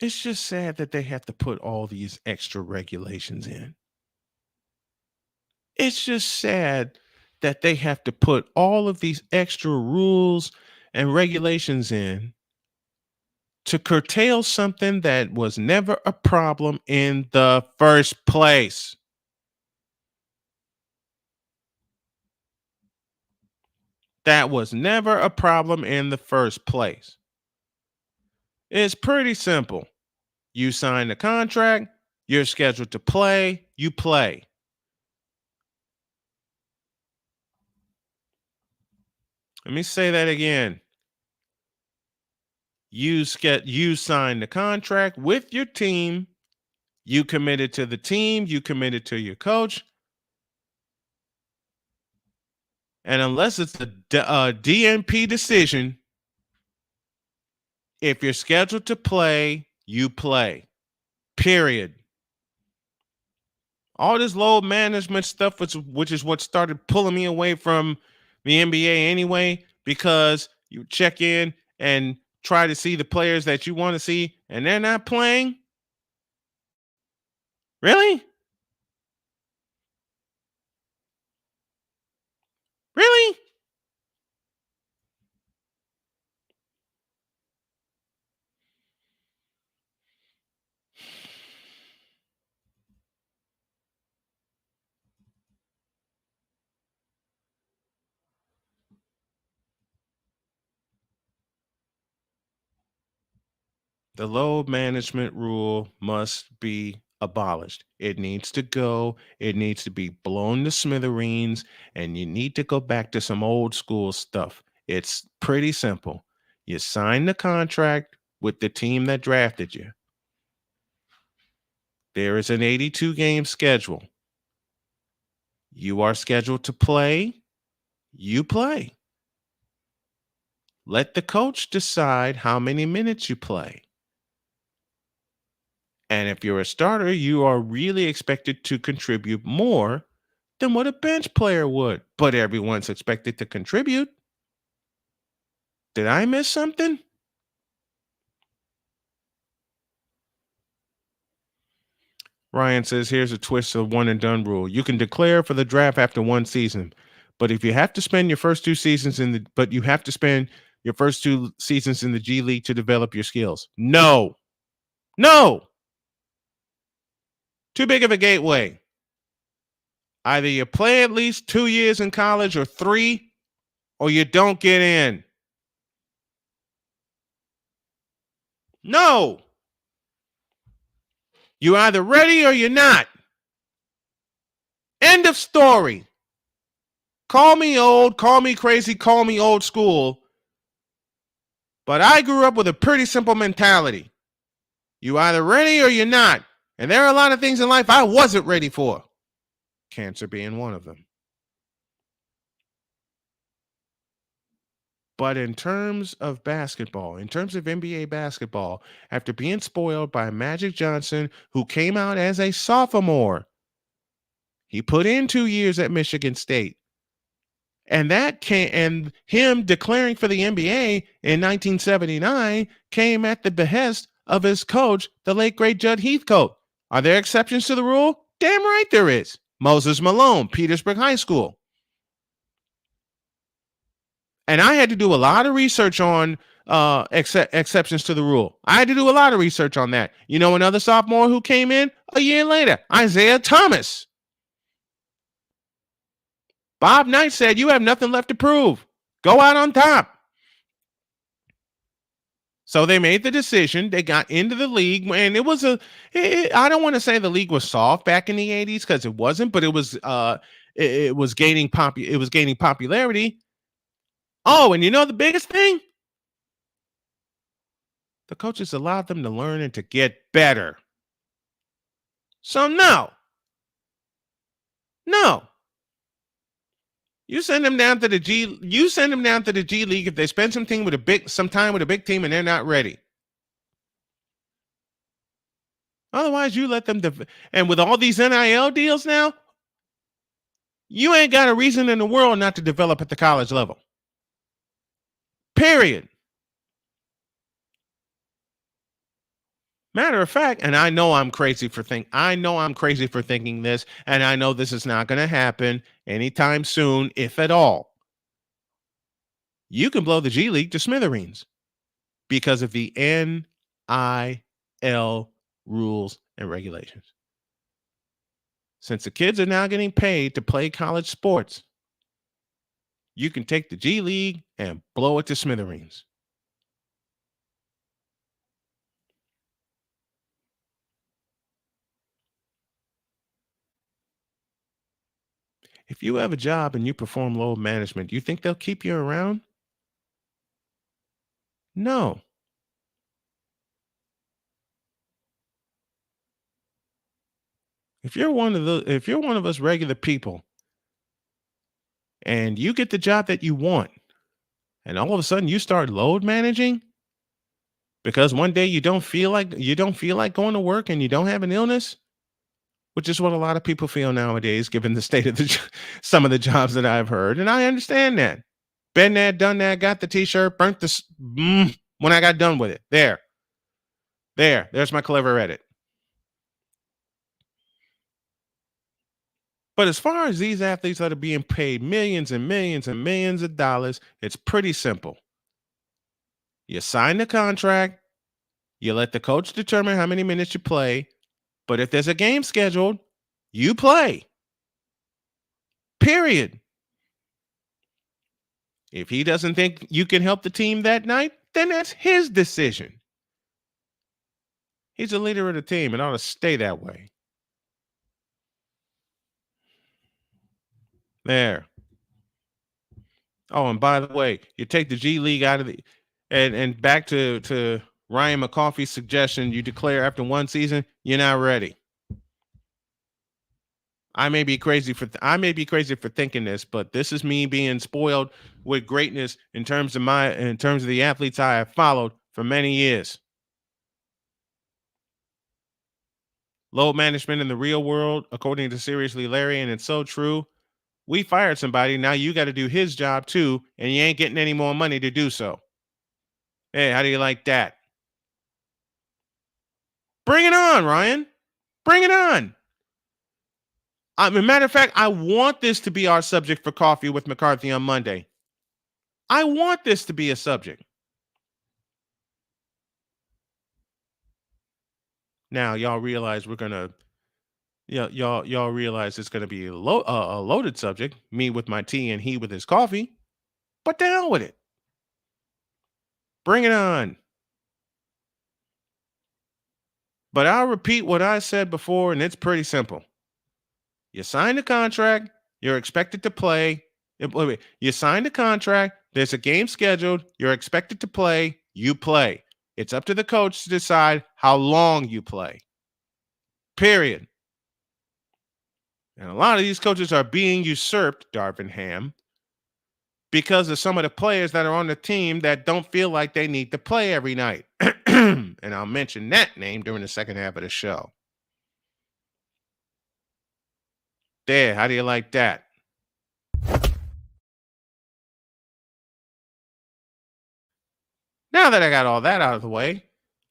It's just sad that they have to put all these extra regulations in. It's just sad that they have to put all of these extra rules and regulations in to curtail something that was never a problem in the first place. That was never a problem in the first place. It's pretty simple. You sign the contract, you're scheduled to play, you play. Let me say that again. You sign the contract with your team, you committed to the team, you committed to your coach. And unless it's a DNP decision, if you're scheduled to play, you play. Period. All this load management stuff, which is what started pulling me away from the NBA anyway, because you check in and try to see the players that you want to see, and they're not playing. Really? Really? The load management rule must be abolished. It needs to go. It needs to be blown to smithereens, and you need to go back to some old school stuff. It's pretty simple. You sign the contract with the team that drafted you. There is an 82 game schedule. You are scheduled to play. You play. Let the coach decide how many minutes you play. And if you're a starter, you are really expected to contribute more than what a bench player would. But everyone's expected to contribute. Did I miss something? Ryan says, here's a twist of one and done rule. You can declare for the draft after one season. But if you have to spend your first two seasons in the G League to develop your skills. No. Too big of a gateway. Either you play at least 2 years in college or 3, or you don't get in. No. You're either ready or you're not. End of story. Call me old, call me crazy, call me old school. But I grew up with a pretty simple mentality. You either ready or you're not. And there are a lot of things in life I wasn't ready for. Cancer being one of them. But in terms of basketball, in terms of NBA basketball, after being spoiled by Magic Johnson, who came out as a sophomore, he put in 2 years at Michigan State. And him declaring for the NBA in 1979 came at the behest of his coach, the late great Judd Heathcote. Are there exceptions to the rule? Damn right there is. Moses Malone, Petersburg High School. And I had to do a lot of research on exceptions to the rule. I had to do a lot of research on that. You know another sophomore who came in a year later? Isaiah Thomas. Bob Knight said, you have nothing left to prove. Go out on top. So they made the decision. They got into the league, and it was I don't want to say the league was soft back in the 80s because it wasn't, but it was gaining popularity. Oh, and you know the biggest thing? The coaches allowed them to learn and to get better. So no. You send them down to the G League if they spend some time with a big team and they're not ready. Otherwise, you let them and with all these NIL deals now, you ain't got a reason in the world not to develop at the college level. Period. Matter of fact, and I know I'm crazy for thinking this, and I know this is not going to happen anytime soon, if at all. You can blow the G League to smithereens because of the NIL rules and regulations. Since the kids are now getting paid to play college sports, you can take the G League and blow it to smithereens. If you have a job and you perform load management, you think they'll keep you around? No. If you're one of us regular people and you get the job that you want, and all of a sudden you start load managing because one day you don't feel like going to work and you don't have an illness, which is what a lot of people feel nowadays, given the state of some of the jobs that I've heard. And I understand that. Been there, done that, got the t-shirt, burnt this when I got done with it. There's my clever edit. But as far as these athletes that are being paid millions and millions and millions of dollars, it's pretty simple. You sign the contract, you let the coach determine how many minutes you play, but if there's a game scheduled, you play. Period. If he doesn't think you can help the team that night, then that's his decision. He's the leader of the team and ought to stay that way. There. Oh, and by the way, you take the G League out of the and back to Ryan McCoffey's suggestion, you declare after one season, you're not ready. I may be crazy for thinking this, but this is me being spoiled with greatness in terms of the athletes I have followed for many years. Load management in the real world, according to Seriously Larry, and it's so true. We fired somebody. Now you got to do his job too, and you ain't getting any more money to do so. Hey, how do you like that? Bring it on, Ryan. Bring it on. As a matter of fact, I want this to be our subject for Coffee with McCarthy on Monday. I want this to be a subject. Now, y'all realize y'all realize it's gonna be a loaded subject. Me with my tea and he with his coffee. But the hell with it. Bring it on. But I'll repeat what I said before, and it's pretty simple. You sign the contract, you're expected to play. You signed the contract, there's a game scheduled, you're expected to play, you play. It's up to the coach to decide how long you play. Period. And a lot of these coaches are being usurped, Darvin Ham, because of some of the players that are on the team that don't feel like they need to play every night. And I'll mention that name during the second half of the show. There, how do you like that? Now that I got all that out of the way,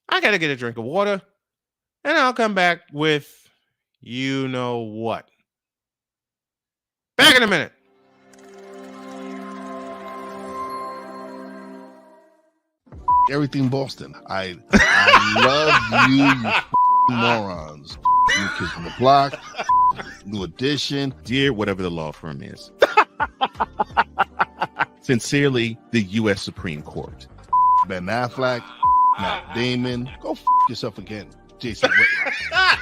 I got to get a drink of water, and I'll come back with you know what. Back in a minute. Everything Boston. I love you morons. New Kids on the Block, New Edition. Dear whatever the law firm is. Sincerely, the U.S. Supreme Court. Ben Affleck, Matt Damon. Go yourself again, Jason Whitlock.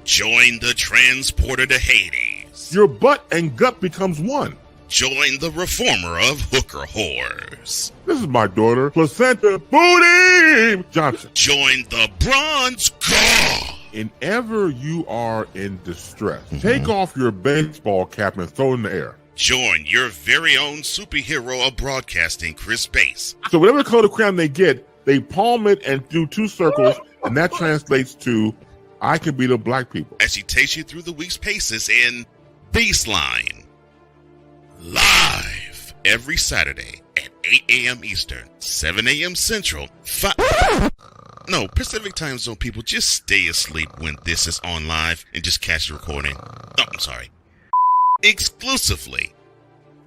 Join the transporter to Hades. Your butt and gut becomes one. Join the reformer of hooker whores. This is my daughter, Placenta Booty Johnson. Join the bronze god. Whenever you are in distress, take off your baseball cap and throw it in the air. Join your very own superhero of broadcasting, Chris Bass. So whatever color crayon they get, they palm it and do two circles, and that translates to, I can beat up black people. As he takes you through the week's paces in Baseline. Live every Saturday at 8 a.m. Eastern, 7 a.m. Central, No, Pacific Time Zone people, just stay asleep when this is on live and just catch the recording. Oh, I'm sorry. Exclusively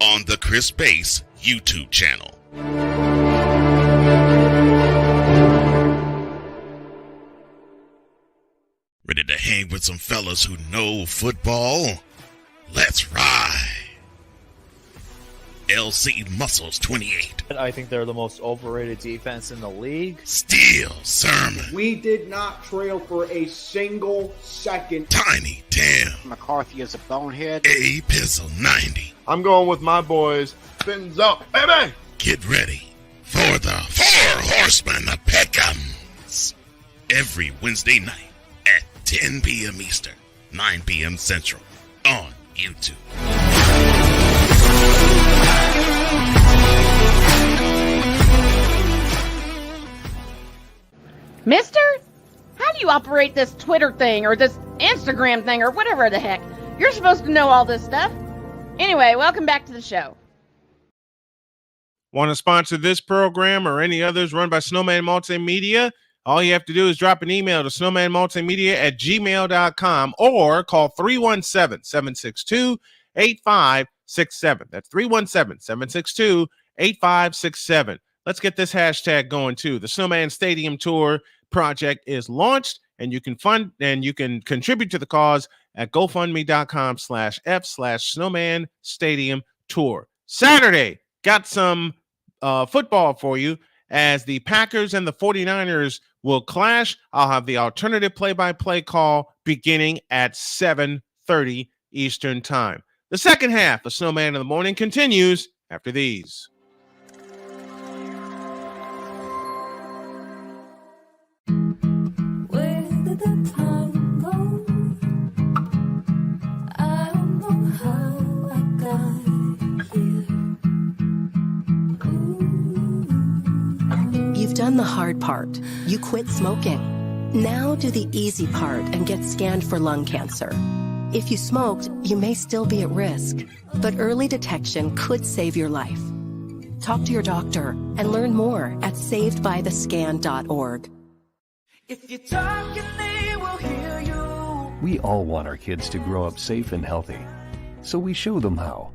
on the Chris Bass YouTube channel. Ready to hang with some fellas who know football? Let's ride. LC Muscles 28. I think they're the most overrated defense in the league. Steel Sermon. We did not trail for a single second. Tiny Tim. McCarthy is a bonehead. A Pizzle 90. I'm going with my boys. Fins up, baby. Get ready for the Four Horsemen of Pick'ems. Every Wednesday night at 10 p.m. Eastern, 9 p.m. Central on YouTube. Mister? How do you operate this Twitter thing or this Instagram thing or whatever the heck? You're supposed to know all this stuff. Anyway, welcome back to the show. Want to sponsor this program or any others run by Snowman Multimedia? All you have to do is drop an email to snowmanmultimedia@gmail.com or call 317-762-8567. That's 317-762-8567. Let's get this hashtag going too. The Snowman Stadium Tour project is launched, and you can contribute to the cause at gofundme.com/f/Snowman Stadium Tour. Saturday, got some football for you as the Packers and the 49ers will clash. I'll have the alternative play-by-play call beginning at 7:30 Eastern time. The second half of Snowman in the Morning continues after these. Where did the time go? I don't know how I got here. You've done the hard part. You quit smoking. Now do the easy part and get scanned for lung cancer. If you smoked, you may still be at risk, but early detection could save your life. Talk to your doctor and learn more at savedbythescan.org. If you're talking, they will hear you. We all want our kids to grow up safe and healthy, so we show them how.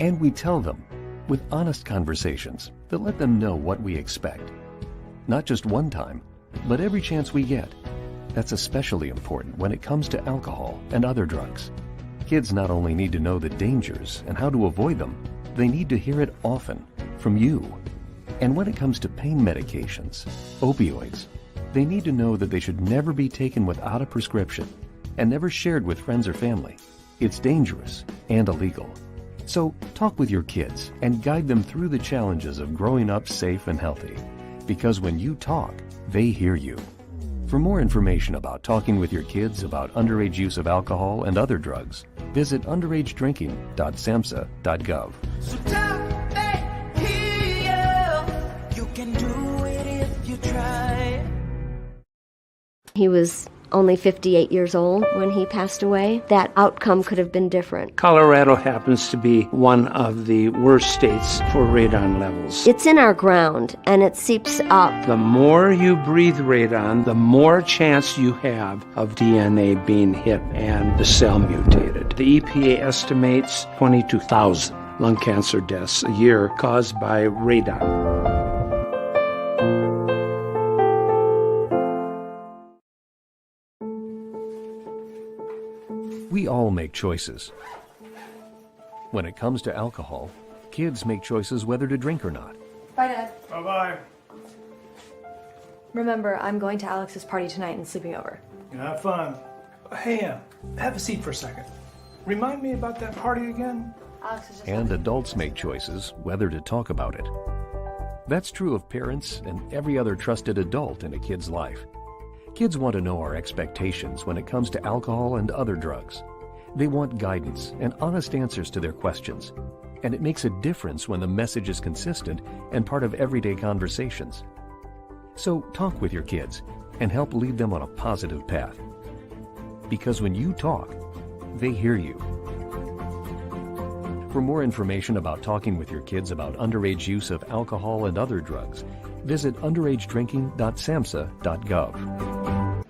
And we tell them with honest conversations that let them know what we expect. Not just one time, but every chance we get. That's especially important when it comes to alcohol and other drugs. Kids not only need to know the dangers and how to avoid them, they need to hear it often from you. And when it comes to pain medications, opioids, they need to know that they should never be taken without a prescription and never shared with friends or family. It's dangerous and illegal. So talk with your kids and guide them through the challenges of growing up safe and healthy. Because when you talk, they hear you. For more information about talking with your kids about underage use of alcohol and other drugs, visit underagedrinking.samhsa.gov. So talk, they hear you. You can do it if you try. He was only 58 years old when he passed away. That outcome could have been different. Colorado happens to be one of the worst states for radon levels. It's in our ground, and it seeps up. The more you breathe radon, the more chance you have of DNA being hit and the cell mutated. The EPA estimates 22,000 lung cancer deaths a year caused by radon. We all make choices. When it comes to alcohol, kids make choices whether to drink or not. Bye, Dad. Bye-bye. Remember, I'm going to Alex's party tonight and sleeping over. Have fun. Hey, have a seat for a second. Remind me about that party again? Alex is just And adults make choices whether to talk about it. That's true of parents and every other trusted adult in a kid's life. Kids want to know our expectations when it comes to alcohol and other drugs. They want guidance and honest answers to their questions. And it makes a difference when the message is consistent and part of everyday conversations. So talk with your kids and help lead them on a positive path. Because when you talk, they hear you. For more information about talking with your kids about underage use of alcohol and other drugs, visit underagedrinking.samhsa.gov.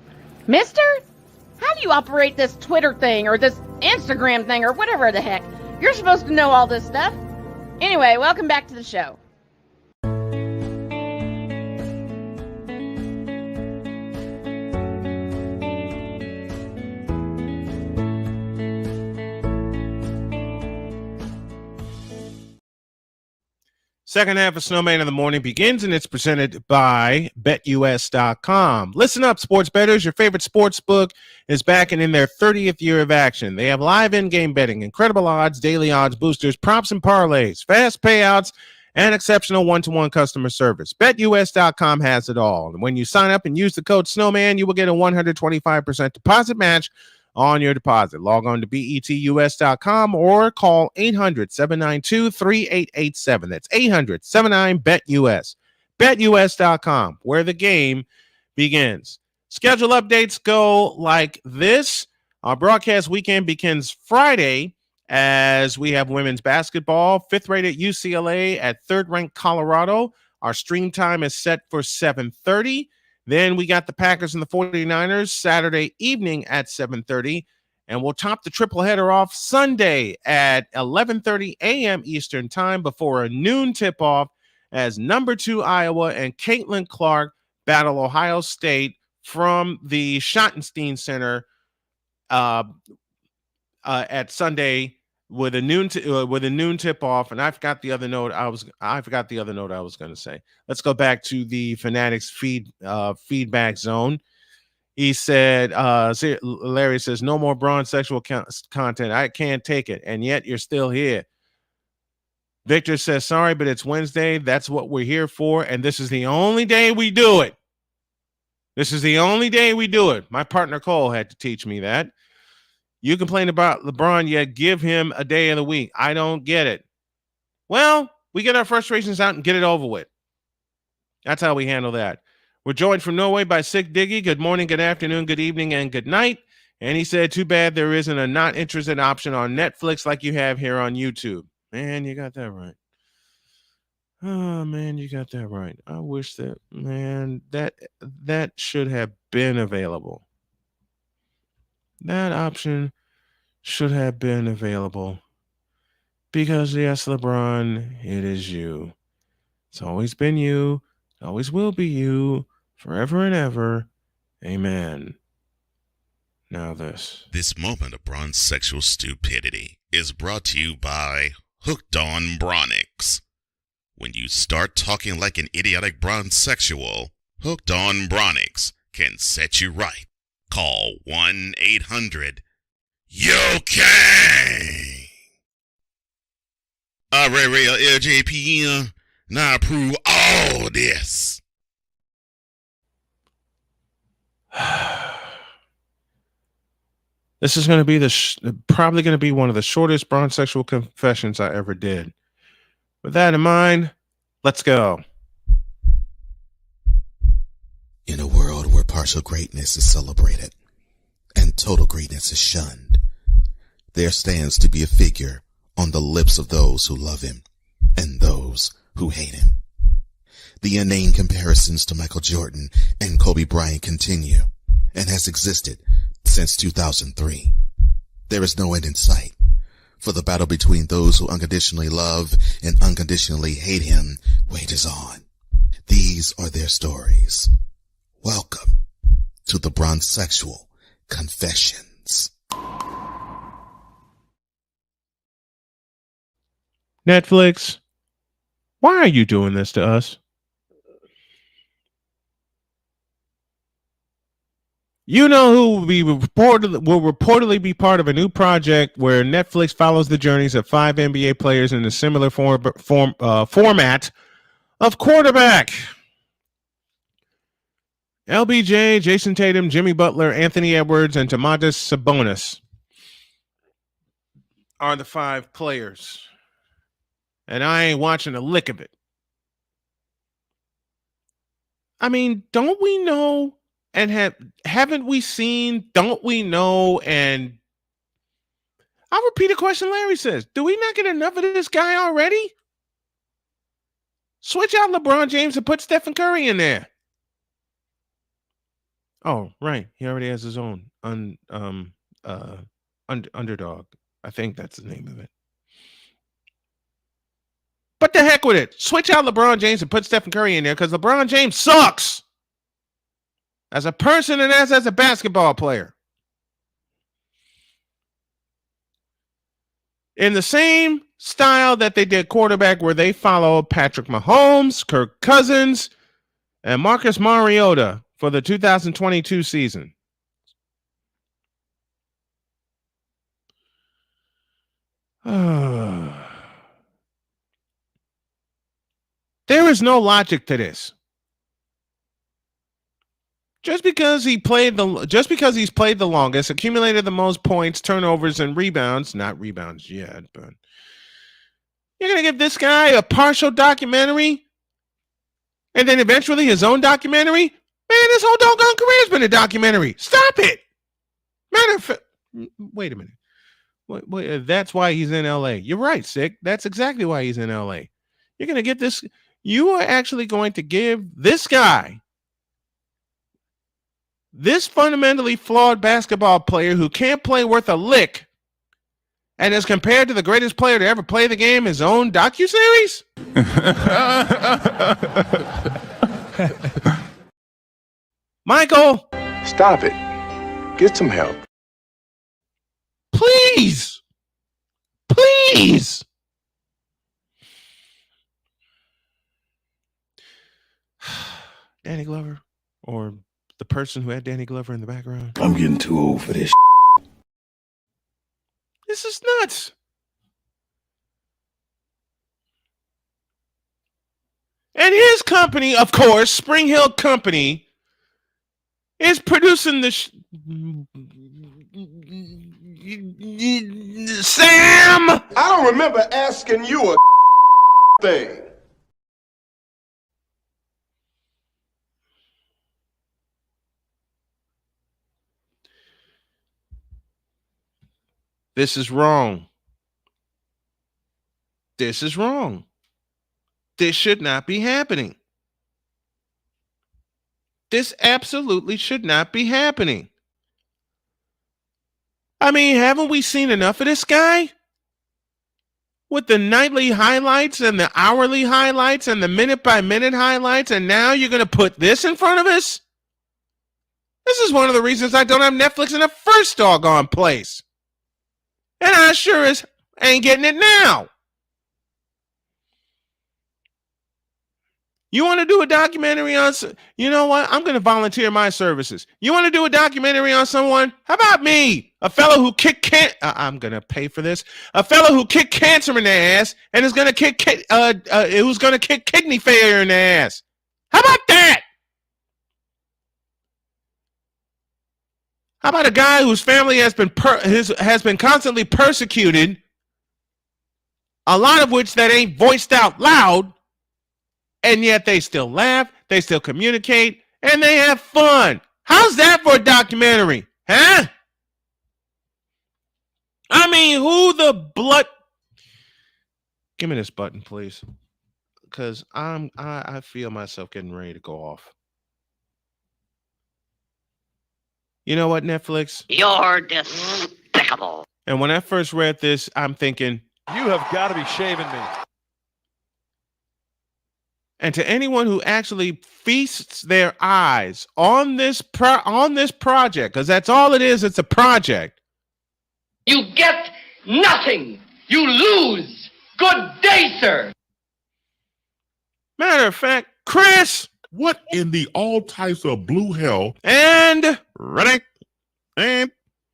Mister? How do you operate this Twitter thing or this Instagram thing or whatever the heck? You're supposed to know all this stuff. Anyway, welcome back to the show. Second half of Snowman in the Morning begins, and it's presented by BetUS.com. Listen up, sports bettors. Your favorite sports book is back and in their 30th year of action. They have live in-game betting, incredible odds, daily odds boosters, props and parlays, fast payouts, and exceptional one-to-one customer service. BetUS.com has it all. And when you sign up and use the code Snowman, you will get a 125% deposit match on your deposit. Log on to betus.com or call 800-792-3887. That's 800-79-BET-US. BetUS.com, where the game begins. Schedule updates go like this. Our broadcast weekend begins Friday as we have women's basketball, 5th rated UCLA at 3rd ranked Colorado. Our stream time is set for 7:30. Then we got the Packers and the 49ers Saturday evening at 7:30. And we'll top the triple header off Sunday at 11:30 a.m. Eastern time before a noon tip-off as number 2 Iowa and Caitlin Clark battle Ohio State from the Schottenstein Center at Sunday with a noon tip-off. And I forgot the other note I was going to say. Let's go back to the Fanatics feedback zone. He said, Larry says, no more Braun sexual content. I can't take it. And yet you're still here. Victor says, sorry, but it's Wednesday. That's what we're here for. And this is the only day we do it. This is the only day we do it. My partner Cole had to teach me that. You complain about LeBron, yet give him a day of the week. I don't get it. Well, we get our frustrations out and get it over with. That's how we handle that. We're joined from Norway by Sick Diggy. Good morning, good afternoon, good evening, and good night. And he said, too bad there isn't a not interested option on Netflix like you have here on YouTube. Man, you got that right. Oh, man, you got that right. I wish that, man, that should have been available. That option should have been available. Because, yes, LeBron, it is you. It's always been you. It always will be you. Forever and ever. Amen. Now this. This moment of Braun's sexual stupidity is brought to you by Hooked on Bronix. When you start talking like an idiotic Braun-sexual, Hooked on Bronix can set you right. Call 1-800-YO-KANG. Real LJPM, now approve all this. This is going to be probably going to be one of the shortest Braun sexual confessions I ever did. With that in mind, let's go. In a world where partial greatness is celebrated and total greatness is shunned, there stands to be a figure on the lips of those who love him and those who hate him. The inane comparisons to Michael Jordan and Kobe Bryant continue and has existed since 2003. There is no end in sight, for the battle between those who unconditionally love and unconditionally hate him wages on. These are their stories. Welcome to the Braun-sexual Confessions. Netflix, why are you doing this to us? You know who will reportedly be part of a new project where Netflix follows the journeys of 5 NBA players in a similar format of quarterback. LBJ, Jason Tatum, Jimmy Butler, Anthony Edwards, and Domantas Sabonis are the 5 players. And I ain't watching a lick of it. I mean, don't we know and haven't we seen, don't we know, and I'll repeat a question Larry says. Do we not get enough of this guy already? Switch out LeBron James and put Stephen Curry in there. Oh, right. He already has his own underdog. I think that's the name of it. But the heck with it. Switch out LeBron James and put Stephen Curry in there because LeBron James sucks. As a person and as a basketball player. In the same style that they did quarterback where they follow Patrick Mahomes, Kirk Cousins, and Marcus Mariota for the 2022 season. There is no logic to this. Just because he's played the longest, accumulated the most points, turnovers, and rebounds, not rebounds yet, but you're going to give this guy a partial documentary and then eventually his own documentary? Man, this whole doggone career has been a documentary. Stop it. Matter of fact, wait a minute. Wait, that's why he's in LA. You're right, Sick. That's exactly why he's in LA. You're going to get this. You are actually going to give this guy, this fundamentally flawed basketball player who can't play worth a lick, and is compared to the greatest player to ever play the game, his own docuseries? Michael! Stop it. Get some help. Please! Please! Danny Glover or the person who had Danny Glover in the background. I'm getting too old for this. This is nuts. And his company, of course, Spring Hill Company, is producing the Sam! I don't remember asking you a thing. This is wrong. This is wrong. This should not be happening. This absolutely should not be happening. I mean, haven't we seen enough of this guy? With the nightly highlights and the hourly highlights and the minute-by-minute highlights, and now you're going to put this in front of us? This is one of the reasons I don't have Netflix in the first doggone place. And I sure as ain't getting it now. You want to do a documentary on, you know what? I'm going to volunteer my services. You want to do a documentary on someone? How about me? A fellow who kicked I'm going to pay for this. A fellow who kicked cancer in the ass and is going to kick who's going to kick kidney failure in the ass. How about that? How about a guy whose family has been constantly persecuted, a lot of which that ain't voiced out loud, and yet they still laugh, they still communicate, and they have fun. How's that for a documentary? Huh? I mean, who the blood? Give me this button, please. Because I feel myself getting ready to go off. You know what, Netflix? You're despicable. And when I first read this, I'm thinking, you have got to be shaving me. And to anyone who actually feasts their eyes on this project, because that's all it is, it's a project. You get nothing. You lose. Good day, sir. Matter of fact, Chris. What in the all types of blue hell? And running and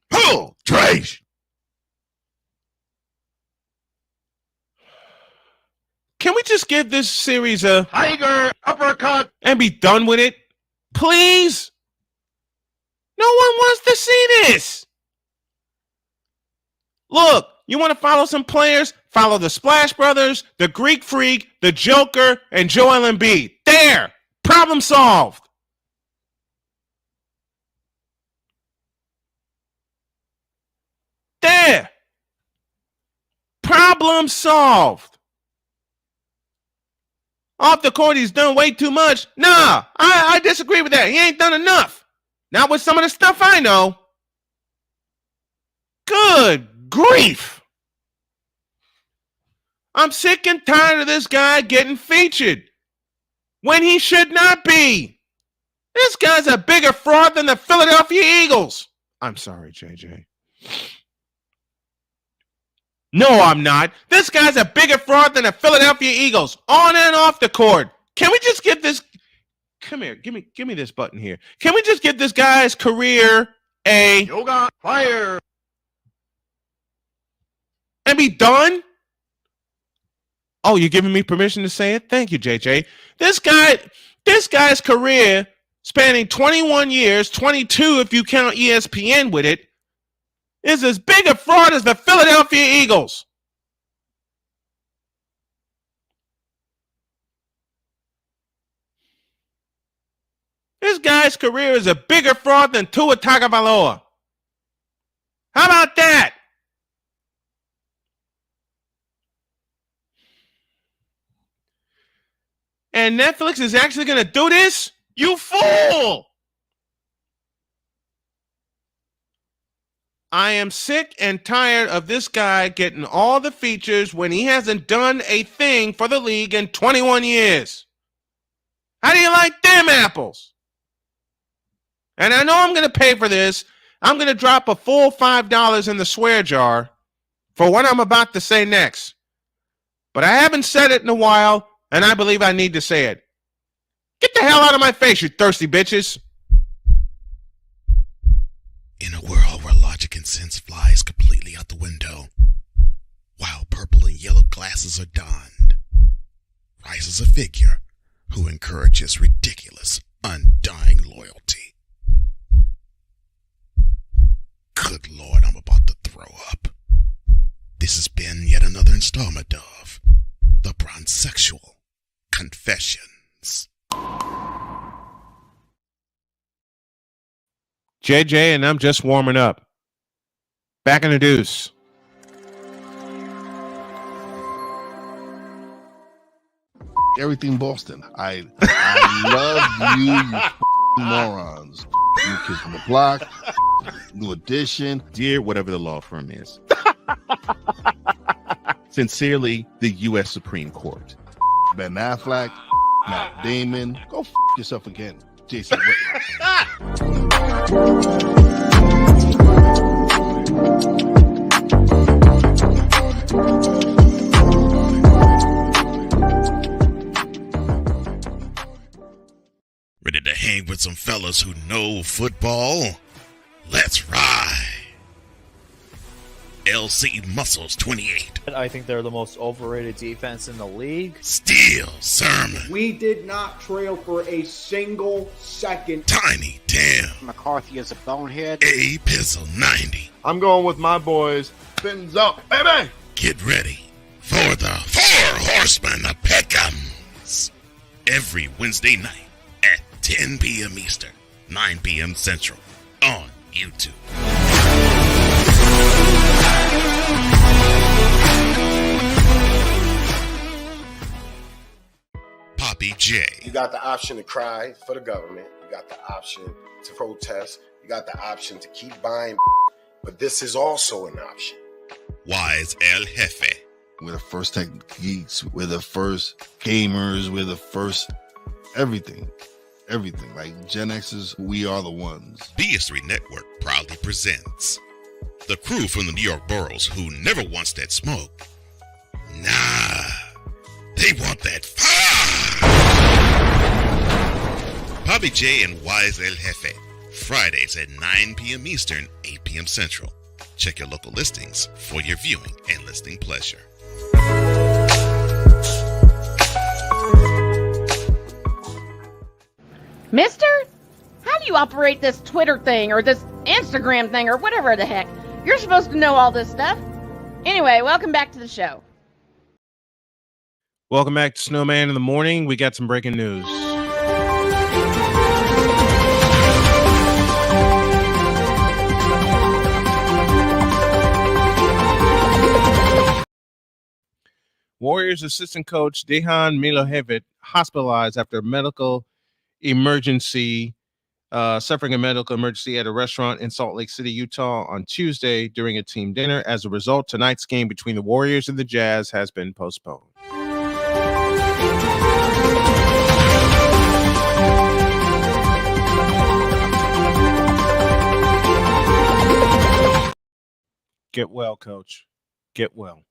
pull trash. Can we just give this series a Tiger uppercut and be done with it? Please? No one wants to see this. Look, you want to follow some players? Follow the Splash Brothers, the Greek Freak, the Joker, and Joel Embiid. There. Problem solved. There. Problem solved. Off the court, he's done way too much. Nah, I disagree with that. He ain't done enough. Not with some of the stuff I know. Good grief. I'm sick and tired of this guy getting featured when he should not be. This guy's a bigger fraud than the Philadelphia Eagles. I'm sorry, JJ. No, I'm not. This guy's a bigger fraud than the Philadelphia Eagles, on and off the court. Can we just get this? Come here, give me this button here. Can we just give this guy's career a yoga fire and be done? Oh, you're giving me permission to say it? Thank you, JJ. This guy's career spanning 21 years, 22 if you count ESPN with it, is as big a fraud as the Philadelphia Eagles. This guy's career is a bigger fraud than Tua Tagovailoa. How about that? And Netflix is actually going to do this? You fool! I am sick and tired of this guy getting all the features when he hasn't done a thing for the league in 21 years. How do you like them apples? And I know I'm going to pay for this. I'm going to drop a full $5 in the swear jar for what I'm about to say next. But I haven't said it in a while, and I believe I need to say it. Get the hell out of my face, you thirsty bitches. sense flies completely out the window, while purple and yellow glasses are donned, rises a figure who encourages ridiculous, undying loyalty. Good Lord, I'm about to throw up. This has been yet another installment of the Bronzexual Confessions. JJ, and I'm just warming up. Back in the deuce. Everything Boston. I love you morons. New Kids on the Block, New Edition. Dear whatever the law firm is. Sincerely, the U.S. Supreme Court. Ben Affleck, Matt Damon. Go yourself again, Jason Whitlock. Ready to hang with some fellas who know football? Let's ride. LC Muscles 28. I think they're the most overrated defense in the league. Steel Sermon. We did not trail for a single second. Tiny Tim. McCarthy is a bonehead. A Pizzle 90. I'm going with my boys. Fins up, baby. Get ready for the Four Horsemen of Pick'ems. Every Wednesday night at 10 p.m. Eastern, 9 p.m. Central on YouTube. Poppy J. You got the option to cry for the government. You got the option to protest. You got the option to keep buying. But this is also an option. Wise El Jefe. We're the first tech geeks. We're the first gamers. We're the first everything. Everything. Like Gen X's, we are the ones. BS3 Network proudly presents the crew from the New York boroughs who never wants that smoke. Nah, they want that fire. Poppy J and Wise El Jefe. Fridays at 9 p.m. Eastern, 8 p.m. Central. Check your local listings for your viewing and listening pleasure. Mister, how do you operate this Twitter thing or this Instagram thing or whatever the heck? You're supposed to know all this stuff. Anyway, welcome back to the show. Welcome back to Snowman in the Morning. We got some breaking news. Warriors assistant coach Dejan Milojevic hospitalized after a medical emergency, suffering a medical emergency at a restaurant in Salt Lake City, Utah on Tuesday during a team dinner. As a result, tonight's game between the Warriors and the Jazz has been postponed. Get well, coach. Get well.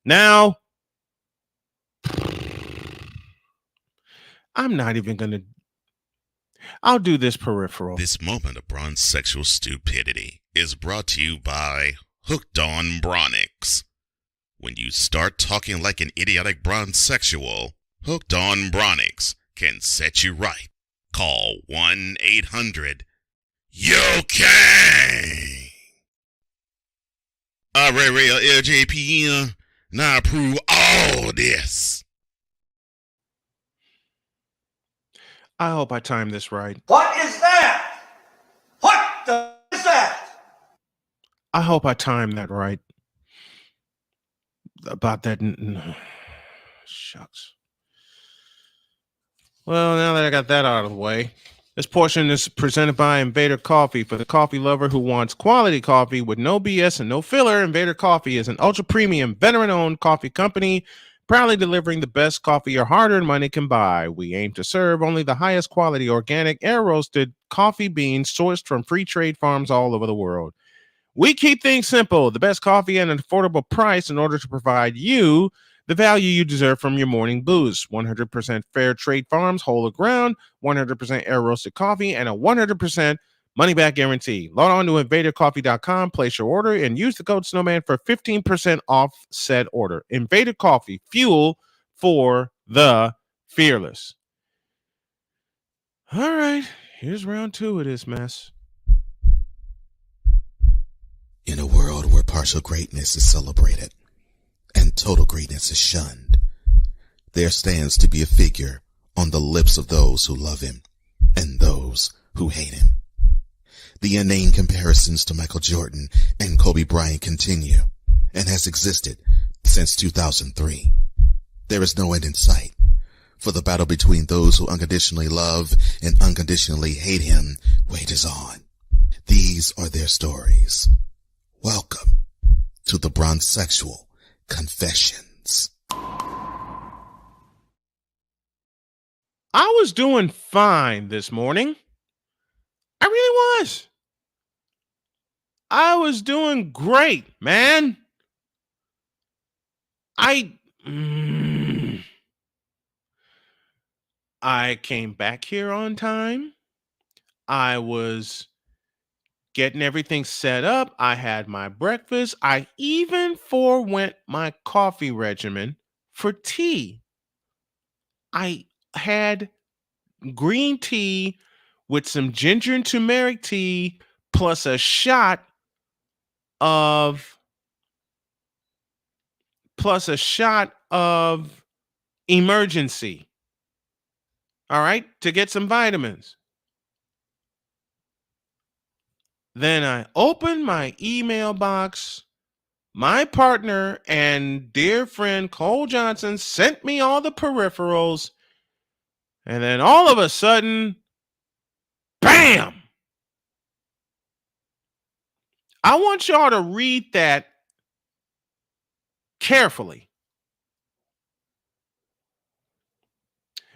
Now, I'm not even going to. I'll do this peripheral. This moment of bronze-sexual stupidity is brought to you by Hooked on Bronix. When you start talking like an idiotic bronze-sexual, Hooked on Bronix can set you right. Call 1-800-YO-KANG. Real LJPM. Now approve all this. I hope I timed this right. What is that? What the is that? I hope I timed that right. About that. Shucks. Well, now that I got that out of the way, this portion is presented by Invader Coffee. For the coffee lover who wants quality coffee with no BS and no filler, Invader Coffee is an ultra-premium, veteran-owned coffee company proudly delivering the best coffee your hard-earned money can buy. We aim to serve only the highest quality organic, air-roasted coffee beans sourced from free trade farms all over the world. We keep things simple, the best coffee at an affordable price in order to provide you the value you deserve from your morning booze. 100% fair trade farms, whole of ground, 100% air roasted coffee, and a 100% Money back guarantee. Log on to invadercoffee.com, place your order, and use the code Snowman for 15% off said order. Invader Coffee, fuel for the fearless. All right, here's round 2 of this mess. In a world where partial greatness is celebrated and total greatness is shunned, there stands to be a figure on the lips of those who love him and those who hate him. The inane comparisons to Michael Jordan and Kobe Bryant continue and has existed since 2003. There is no end in sight, for the battle between those who unconditionally love and unconditionally hate him wages on. These are their stories. Welcome to the Bronzexual Confessions. I was doing fine this morning. I really was. I was doing great, man. I came back here on time. I was getting everything set up. I had my breakfast. I even forewent my coffee regimen for tea. I had green tea with some ginger and turmeric tea plus a shot of emergency. All right, to get some vitamins. Then I opened my email box. My partner and dear friend Cole Johnson sent me all the peripherals. And then all of a sudden, bam! I want y'all to read that carefully.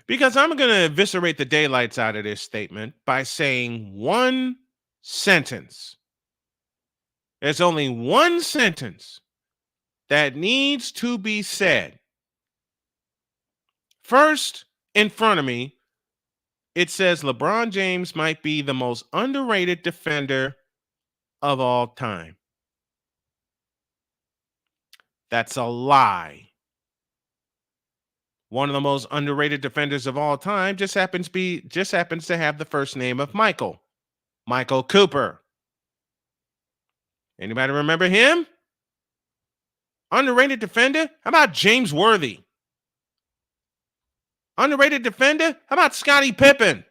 Because I'm going to eviscerate the daylights out of this statement by saying one sentence. There's only one sentence that needs to be said. First, in front of me, it says LeBron James might be the most underrated defender of all time. That's a lie. One of the most underrated defenders of all time just happens to have the first name of Michael Cooper. Anybody remember him? Underrated defender? How about James Worthy? Underrated defender? How about Scottie Pippen?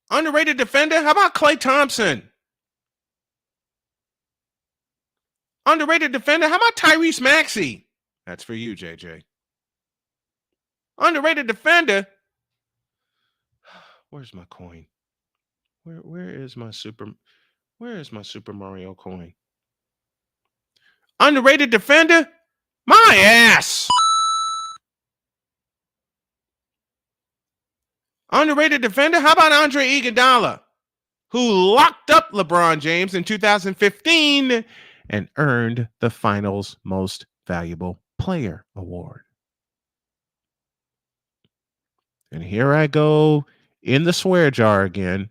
Underrated defender? How about Klay Thompson? Underrated defender? How about Tyrese Maxey? That's for you, JJ. Underrated defender? Where's my coin? Where is my Super Mario coin? Underrated defender? My ass! Underrated defender? How about Andre Iguodala, who locked up LeBron James in 2015 and earned the Finals Most Valuable Player award? And here I go in the swear jar again.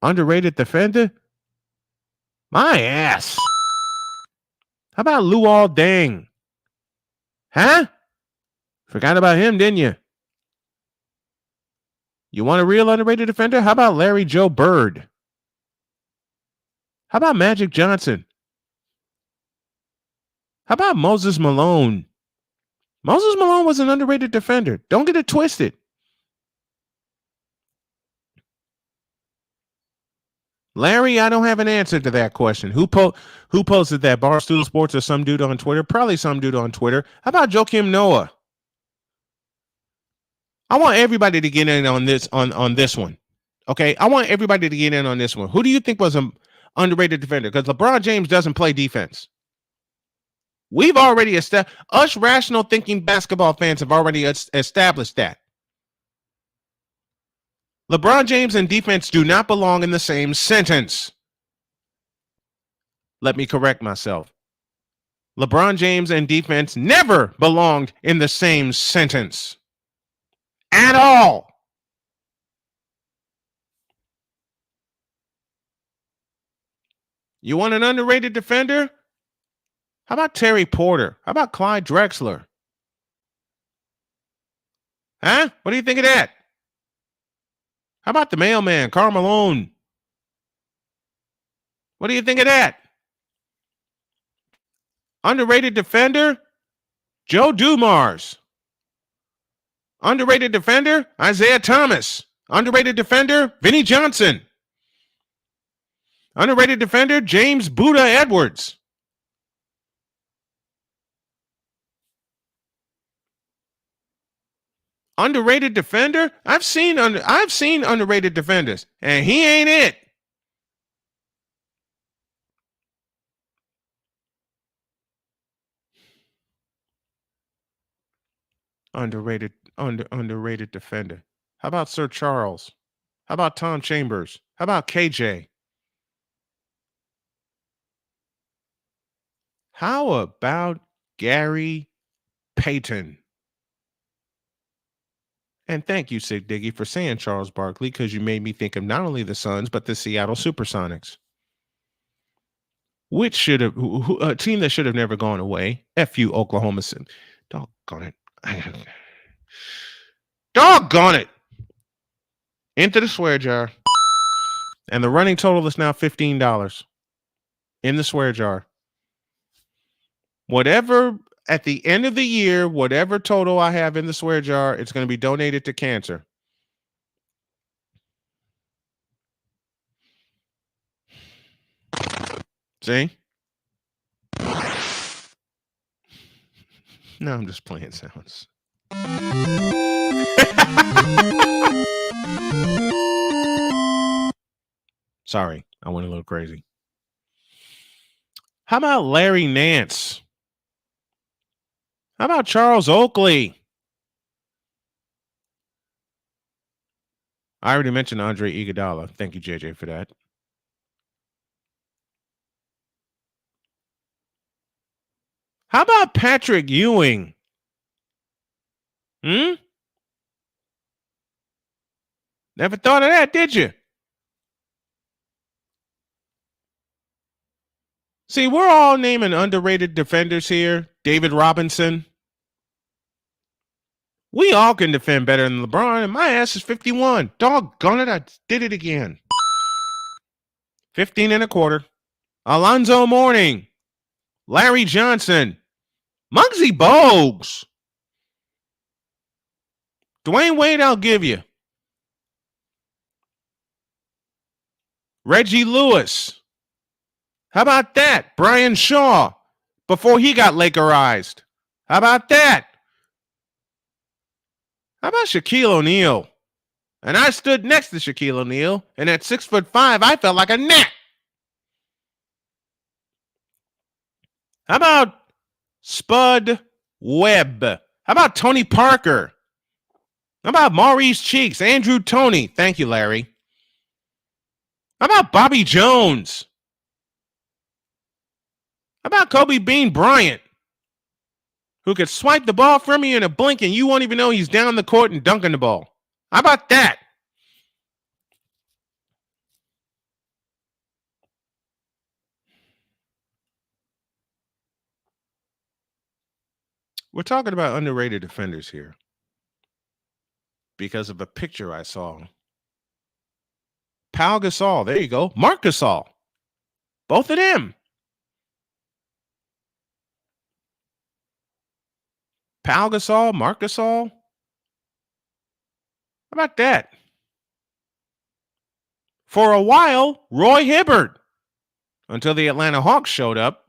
Underrated defender? My ass. How about Luol Deng? Huh? Forgot about him, didn't you? You want a real underrated defender? How about Larry Joe Bird? How about Magic Johnson? How about Moses Malone? Moses Malone was an underrated defender. Don't get it twisted. Larry, I don't have an answer to that question. Who posted that? Barstool Sports or some dude on Twitter? Probably some dude on Twitter. How about Joakim Noah? I want everybody to get in on this one. Okay? I want everybody to get in on this one. Who do you think was an underrated defender? Because LeBron James doesn't play defense. We've already established, us rational thinking basketball fans have already established that. LeBron James and defense do not belong in the same sentence. Let me correct myself. LeBron James and defense never belonged in the same sentence. At all. You want an underrated defender? How about Terry Porter? How about Clyde Drexler? Huh? What do you think of that? How about the mailman, Karl Malone? What do you think of that? Underrated defender, Joe Dumars. Underrated defender, Isaiah Thomas. Underrated defender, Vinny Johnson. Underrated defender, James Buddha Edwards. Underrated defender? I've seen underrated defenders, and he ain't it. Underrated defender. How about Sir Charles? How about Tom Chambers? How about KJ? How about Gary Payton? And thank you, Sig Diggy, for saying Charles Barkley, because you made me think of not only the Suns, but the Seattle Supersonics. Which should have, a team that should have never gone away. F.U. Oklahoma City. Doggone it. Doggone it. Into the swear jar. And the running total is now $15 in the swear jar. Whatever, at the end of the year, whatever total I have in the swear jar, it's going to be donated to cancer. See? No, I'm just playing sounds. Sorry, I went a little crazy. How about Larry Nance? How about Charles Oakley? I already mentioned Andre Iguodala. Thank you, JJ, for that. How about Patrick Ewing? Never thought of that, did you? See, we're all naming underrated defenders here. David Robinson. We all can defend better than LeBron, and my ass is 51. Doggone it, I did it again. 15 and a quarter. Alonzo Mourning. Larry Johnson. Muggsy Bogues. Dwayne Wade, I'll give you. Reggie Lewis. How about that? Brian Shaw, before he got Lakerized. How about that? How about Shaquille O'Neal? And I stood next to Shaquille O'Neal, and at 6'5", I felt like a gnat. How about Spud Webb? How about Tony Parker? How about Maurice Cheeks, Andrew Toney? Thank you, Larry. How about Bobby Jones? How about Kobe Bean Bryant, who could swipe the ball from you in a blink and you won't even know he's down the court and dunking the ball? How about that? We're talking about underrated defenders here because of a picture I saw. Pau Gasol, there you go. Marc Gasol. Both of them. Pau Gasol, Marc Gasol. How about that? For a while, Roy Hibbert, until the Atlanta Hawks showed up.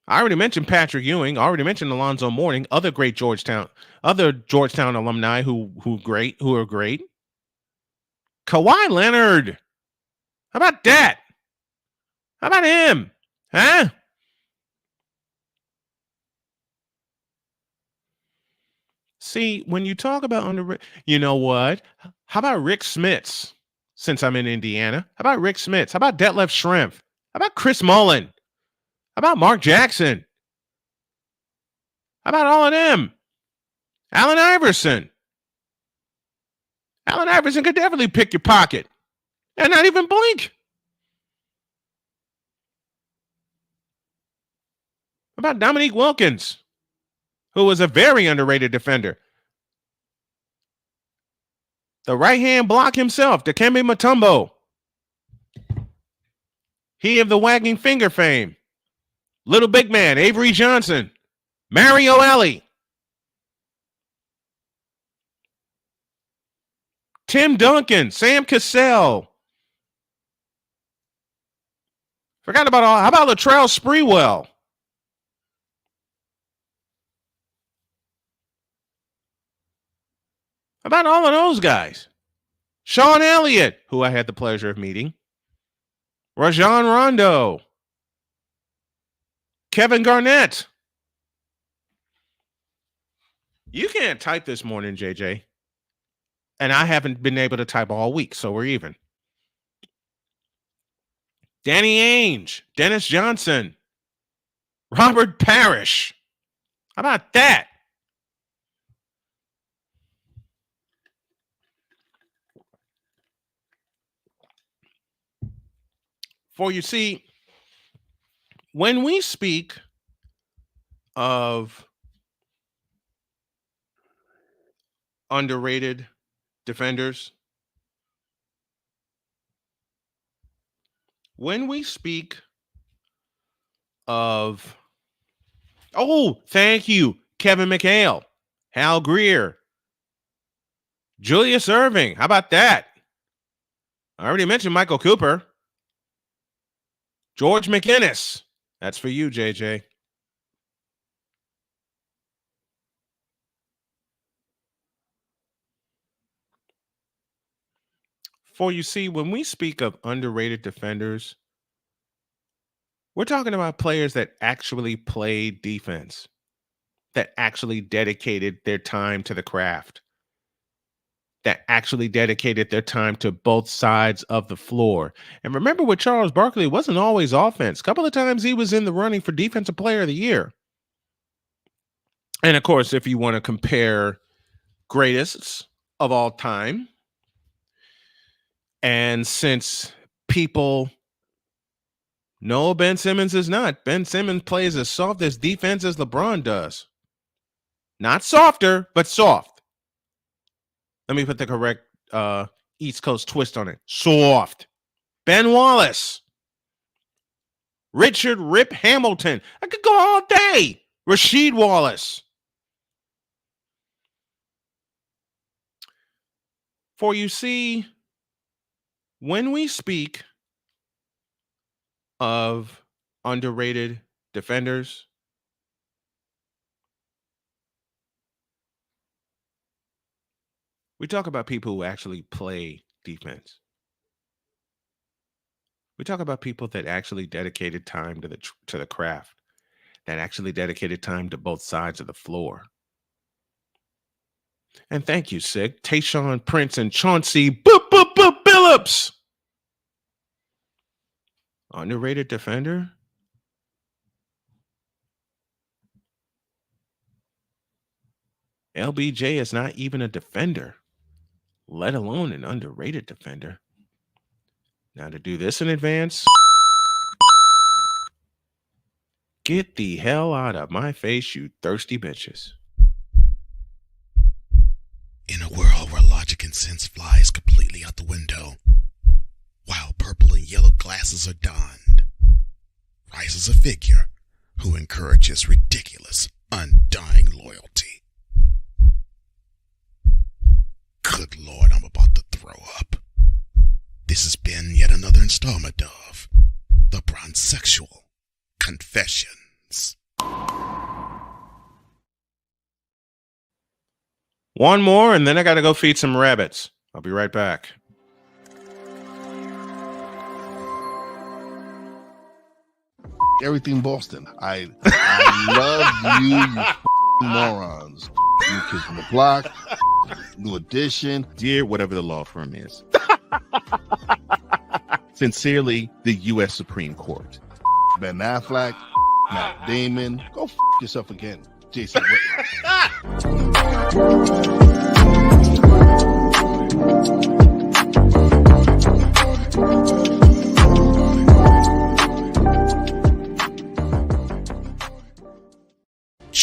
I already mentioned Patrick Ewing. I already mentioned Alonzo Mourning. Other Georgetown alumni who are great. Kawhi Leonard. How about that? How about him? Huh? See, when you talk about you know what? How about Rick Smits? Since I'm in Indiana. How about Rick Smits? How about Detlef Schrempf? How about Chris Mullin? How about Mark Jackson? How about all of them? Allen Iverson. Allen Iverson could definitely pick your pocket and not even blink. About Dominique Wilkins, who was a very underrated defender? The right-hand block himself, Dikembe Mutombo. He of the wagging finger fame. Little big man, Avery Johnson. Mario Alley. Tim Duncan, Sam Cassell. Forgot about all. How about Latrell Sprewell? How about all of those guys? Sean Elliott, who I had the pleasure of meeting. Rajon Rondo. Kevin Garnett. You can't type this morning, JJ. And I haven't been able to type all week, so we're even. Danny Ainge, Dennis Johnson, Robert Parrish. How about that? For you see, when we speak of underrated defenders, when we speak of, oh, thank you, Kevin McHale, Hal Greer, Julius Erving. How about that? I already mentioned Michael Cooper. George McInnes. That's for you, JJ. For you see, when we speak of underrated defenders, we're talking about players that actually played defense, that actually dedicated their time to the craft, that actually dedicated their time to both sides of the floor. And remember with Charles Barkley, it wasn't always offense. A couple of times he was in the running for Defensive Player of the Year. And of course, if you want to compare greatest of all time, and since people know Ben Simmons is not, Ben Simmons plays as soft as defense as LeBron does. Not softer, but soft. Let me put the correct East Coast twist on it. Soft. Ben Wallace. Richard Rip Hamilton. I could go all day. Rasheed Wallace. For you see, when we speak of underrated defenders, we talk about people who actually play defense. We talk about people that actually dedicated time to the craft, that actually dedicated time to both sides of the floor. And thank you, Sig, Tayshaun Prince, and Chauncey Billups. Underrated defender? LBJ is not even a defender, let alone an underrated defender. Now to do this in advance, get the hell out of my face, you thirsty bitches. In a world where logic and sense flies completely out the window, while purple and yellow glasses are donned, rises a figure who encourages ridiculous, undying loyalty. Good Lord, I'm about to throw up. This has been yet another installment of the Bronzexual Confessions. One more, and then I got to go feed some rabbits. I'll be right back. Everything Boston. I love you morons. New Kids from the Block, New Edition. Dear whatever the law firm is. Sincerely, the U.S. Supreme Court. Ben Affleck, Matt Damon. Go yourself again, Jason Whitlock.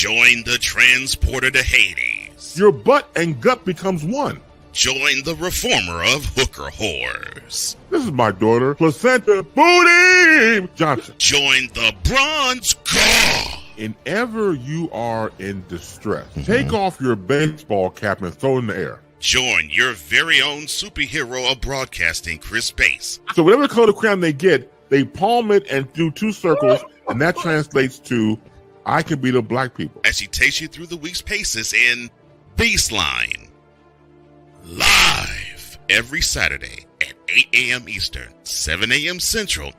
Join the transporter to Hades. Your butt and gut becomes one. Join the reformer of hooker whores. This is my daughter, Placenta Booty Johnson. Join the bronze guard. Whenever you are in distress, take off your baseball cap and throw it in the air. Join your very own superhero of broadcasting, Chris Bass. So whatever color crown they get, they palm it and do two circles, and that translates to, I can be the black people. As she takes you through the week's paces in Baseline. Live every Saturday at 8 a.m. Eastern, 7 a.m. Central,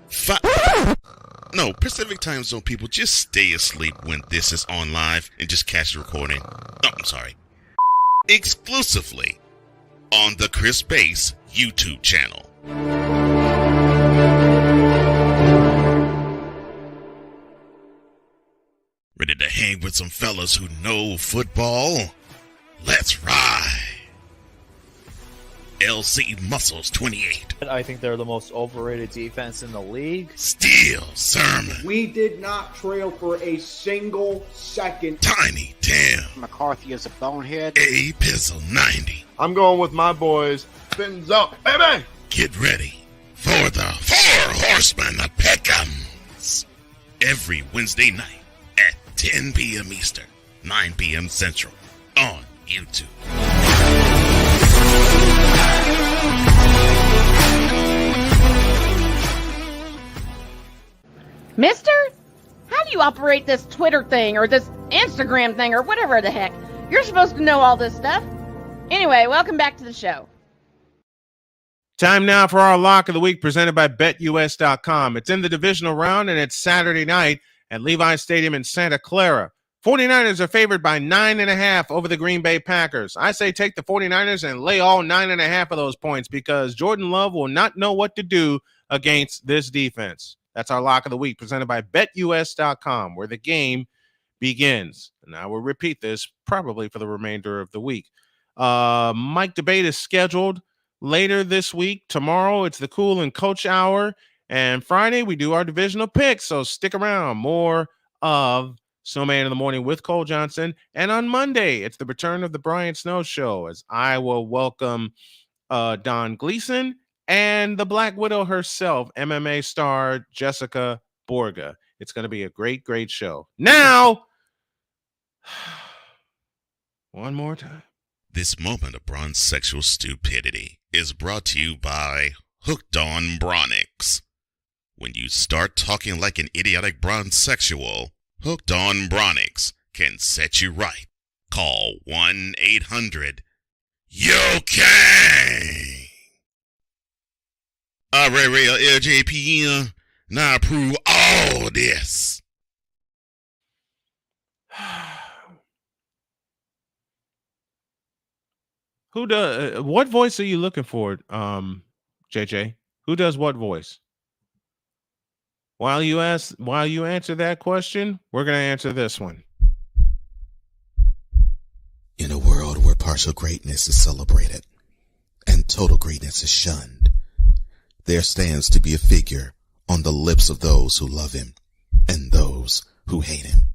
Pacific time zone people, just stay asleep when this is on live and just catch the recording. Oh, I'm sorry. Exclusively on the Chris Bass YouTube channel. Ready to hang with some fellas who know football? Let's ride. LC Muscles 28. I think they're the most overrated defense in the league. Steel Sermon. We did not trail for a single second. Tiny Tim. McCarthy is a bonehead. A Pizzle 90. I'm going with my boys. Fins up, baby. Get ready for the Four Horsemen of Pick'ems. Every Wednesday night at 10 p.m. Eastern, 9 p.m. Central on YouTube. Mister, how do you operate this Twitter thing or this Instagram thing or whatever the heck? You're supposed to know all this stuff. Anyway, welcome back to the show. Time now for our lock of the week presented by BetUS.com. It's in the divisional round and it's Saturday night at Levi Stadium in Santa Clara. 49ers are favored by 9.5 over the Green Bay Packers. I say take the 49ers and lay all 9.5 of those points because Jordan Love will not know what to do against this defense. That's our lock of the week presented by BetUS.com, where the game begins. And I will repeat this probably for the remainder of the week. Mike Debate is scheduled later this week. Tomorrow, it's the Cool and Coach Hour. And Friday, we do our divisional picks. So stick around. More of Snowman in the Morning with Cole Johnson. And on Monday, it's the return of the Brian Snow Show as I will welcome Don Gleason and the Black Widow herself, MMA star Jessica Borga. It's going to be a great, great show. Now, one more time. This moment of bronze sexual stupidity is brought to you by Hooked on Bronix. When you start talking like an idiotic bronze sexual, Hooked on Bronix can set you right. Call 1-800-YO-KANG. Real LJPM, now approve all this. Who does what voice are you looking for, JJ? Who does what voice? While you answer that question, we're gonna answer this one. In a world where partial greatness is celebrated and total greatness is shunned, there stands to be a figure on the lips of those who love him and those who hate him.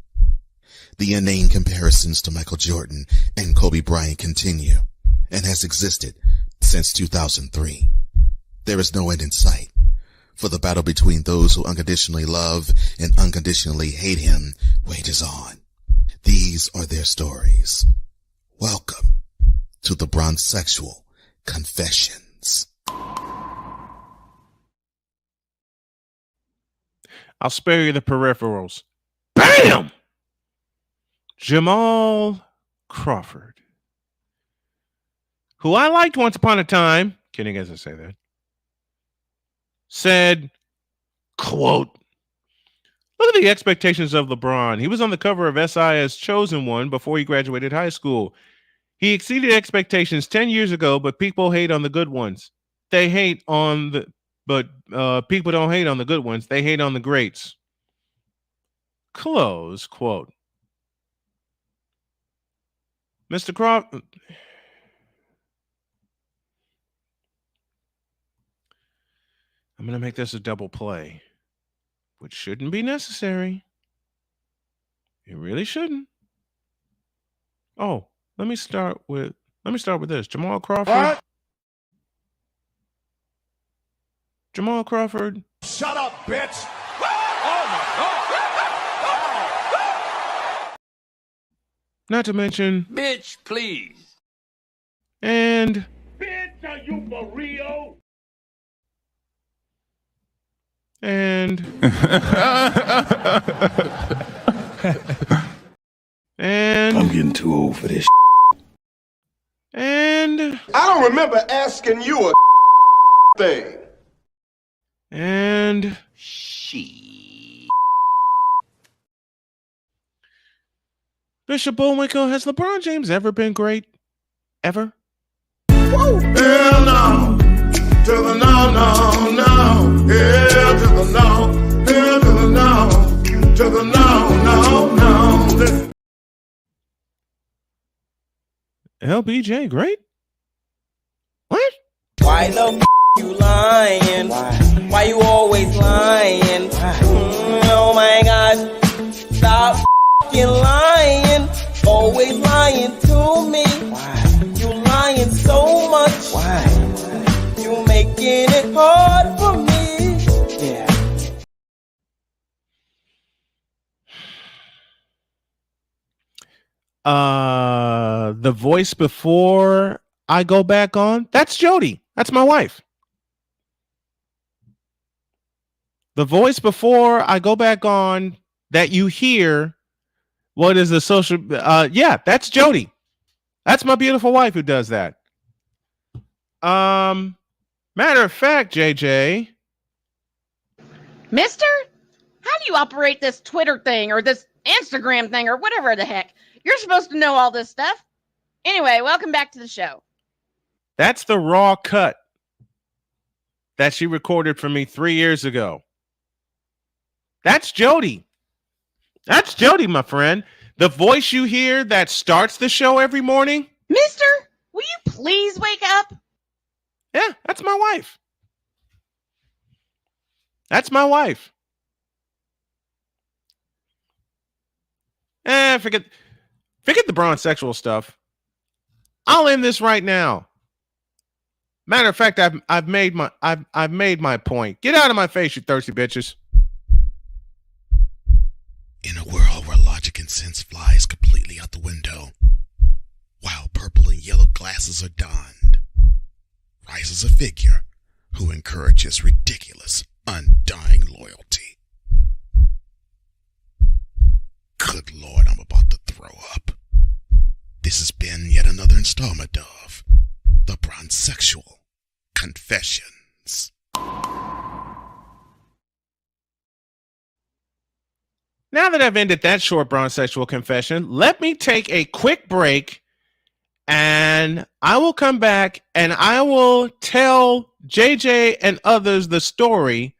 The inane comparisons to Michael Jordan and Kobe Bryant continue and has existed since 2003. There is no end in sight, for the battle between those who unconditionally love and unconditionally hate him wages on. These are their stories. Welcome to the Bronzexual Confessions. I'll spare you the peripherals. Bam! Jamal Crawford, who I liked once upon a time, kidding as I say that, said, quote, look at the expectations of LeBron. He was on the cover of SI as chosen one before he graduated high school. He exceeded expectations 10 years ago, but people hate on the good ones. They hate on the, but people don't hate on the good ones. They hate on the greats. Close quote. Mr. Crawford. I'm going to make this a double play, which shouldn't be necessary. It really shouldn't. Oh, let me start with this. Jamal Crawford. What? Jamal Crawford. Shut up, bitch. Not to mention. Bitch, please. And. Bitch, are you for real? And. And. I'm getting too old for this. And. I don't remember asking you a thing. And. Bishop Bullwinkle, has LeBron James ever been great? Ever? Hell no. To the no, no, no. Hell to the no. Hell to the no. To the no, no, no. LBJ, great? What? Why the you lying? Why you always lying? Oh my gosh. Stop lying. Always lying to me. You lying so much. You making it hard for me. Yeah. The voice before I go back on, that's Jody. That's my wife. The voice before I go back on that you hear, what is the social? Yeah, that's Jody. That's my beautiful wife who does that. Matter of fact, JJ. Mister, how do you operate this Twitter thing or this Instagram thing or whatever the heck? You're supposed to know all this stuff. Anyway, welcome back to the show. That's the raw cut that she recorded for me 3 years ago. That's Jody. That's Jody, my friend. The voice you hear that starts the show every morning. Mister, will you please wake up? Yeah, that's my wife. That's my wife. Forget the bronsexual stuff. I'll end this right now. Matter of fact, I've made my point. Get out of my face, you thirsty bitches. In a world where logic and sense flies completely out the window, while purple and yellow glasses are donned, rises a figure who encourages ridiculous, undying loyalty. Good Lord, I'm about to throw up. This has been yet another installment of The Bronsexual Confessions. Now that I've ended that short bronsexual confession, let me take a quick break and I will come back and I will tell JJ and others the story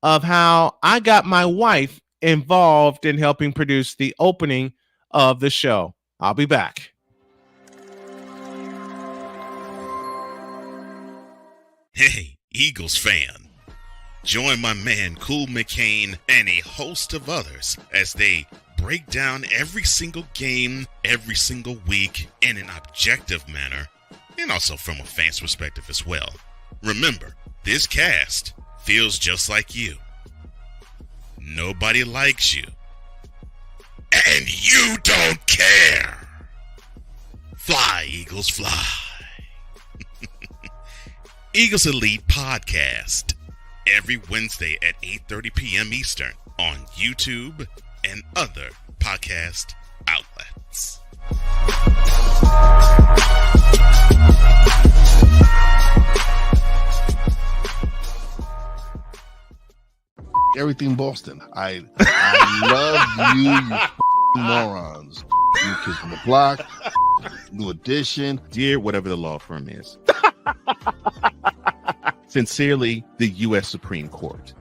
of how I got my wife involved in helping produce the opening of the show. I'll be back. Hey, Eagles fan. Join my man Cool McCain and a host of others as they break down every single game, every single week in an objective manner, and also from a fan's perspective as well. Remember, this cast feels just like you. Nobody likes you. And you don't care. Fly, Eagles, fly. Eagles Elite Podcast. Every Wednesday at 8:30 p.m. Eastern on YouTube and other podcast outlets. Everything Boston. I love you morons. New Kids on the Block, New Edition. Dear whatever the law firm is. Sincerely, the U.S. Supreme Court.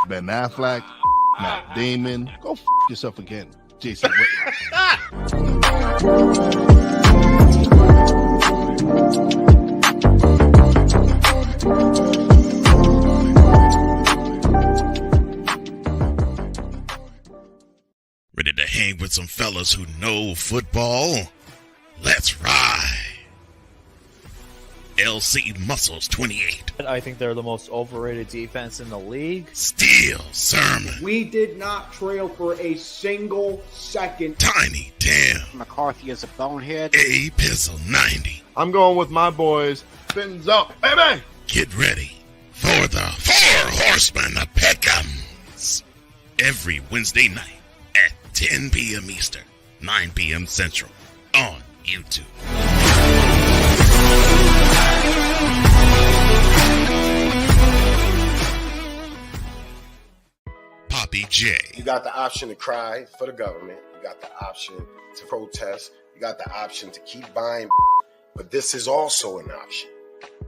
Ben Affleck, Matt Damon. Go yourself again, Jason. Ready to hang with some fellas who know football? Let's ride. LC Muscles 28. I think they're the most overrated defense in the league. Steel Sermon. We did not trail for a single second. Tiny Tim. McCarthy is a bonehead. A Pistol 90. I'm going with my boys. Fins up, baby. Get ready for the Four Horsemen of Pick'ems. Every Wednesday night at 10 p.m. Eastern, 9 p.m. Central on YouTube. Poppy J. You got the option to cry for the government. You got the option to protest. You got the option to keep buying. But this is also an option.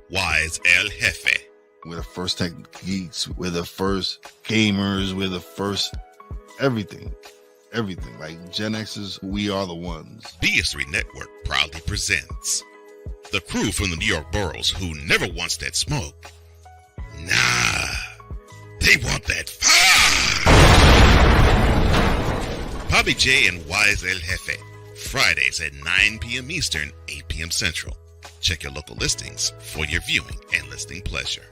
Wise El Jefe. We're the first tech geeks. We're the first gamers. We're the first everything. Everything. Like Gen X's, we are the ones. BS3 Network proudly presents the crew from the New York boroughs who never wants that smoke. Nah, they want that fire. Poppy J and Wise El Jefe. Fridays at 9 p.m. Eastern, 8 p.m. Central. Check your local listings for your viewing and listening pleasure.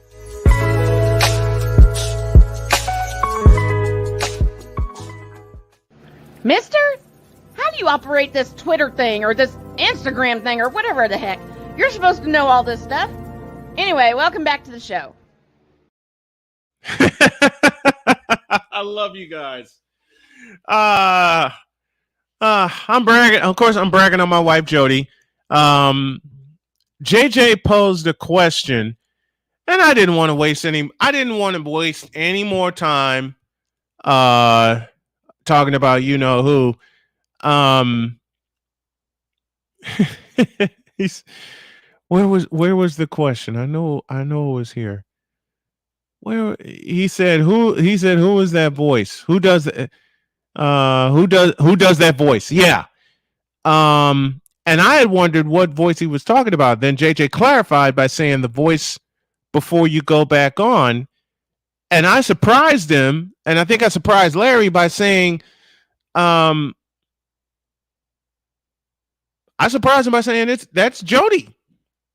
Mister, how do you operate this Twitter thing or this Instagram thing or whatever the heck? You're supposed to know all this stuff. Anyway, welcome back to the show. I love you guys. I'm bragging. Of course, I'm bragging on my wife, Jody. JJ posed a question, and I didn't want to waste any more time talking about you know who. Where was the question? I know it was here. Where he said who is that voice? Who does that voice? Yeah. And I had wondered what voice he was talking about. Then JJ clarified by saying the voice before you go back on. And I surprised him, and I think I surprised Larry by saying, that's Jody.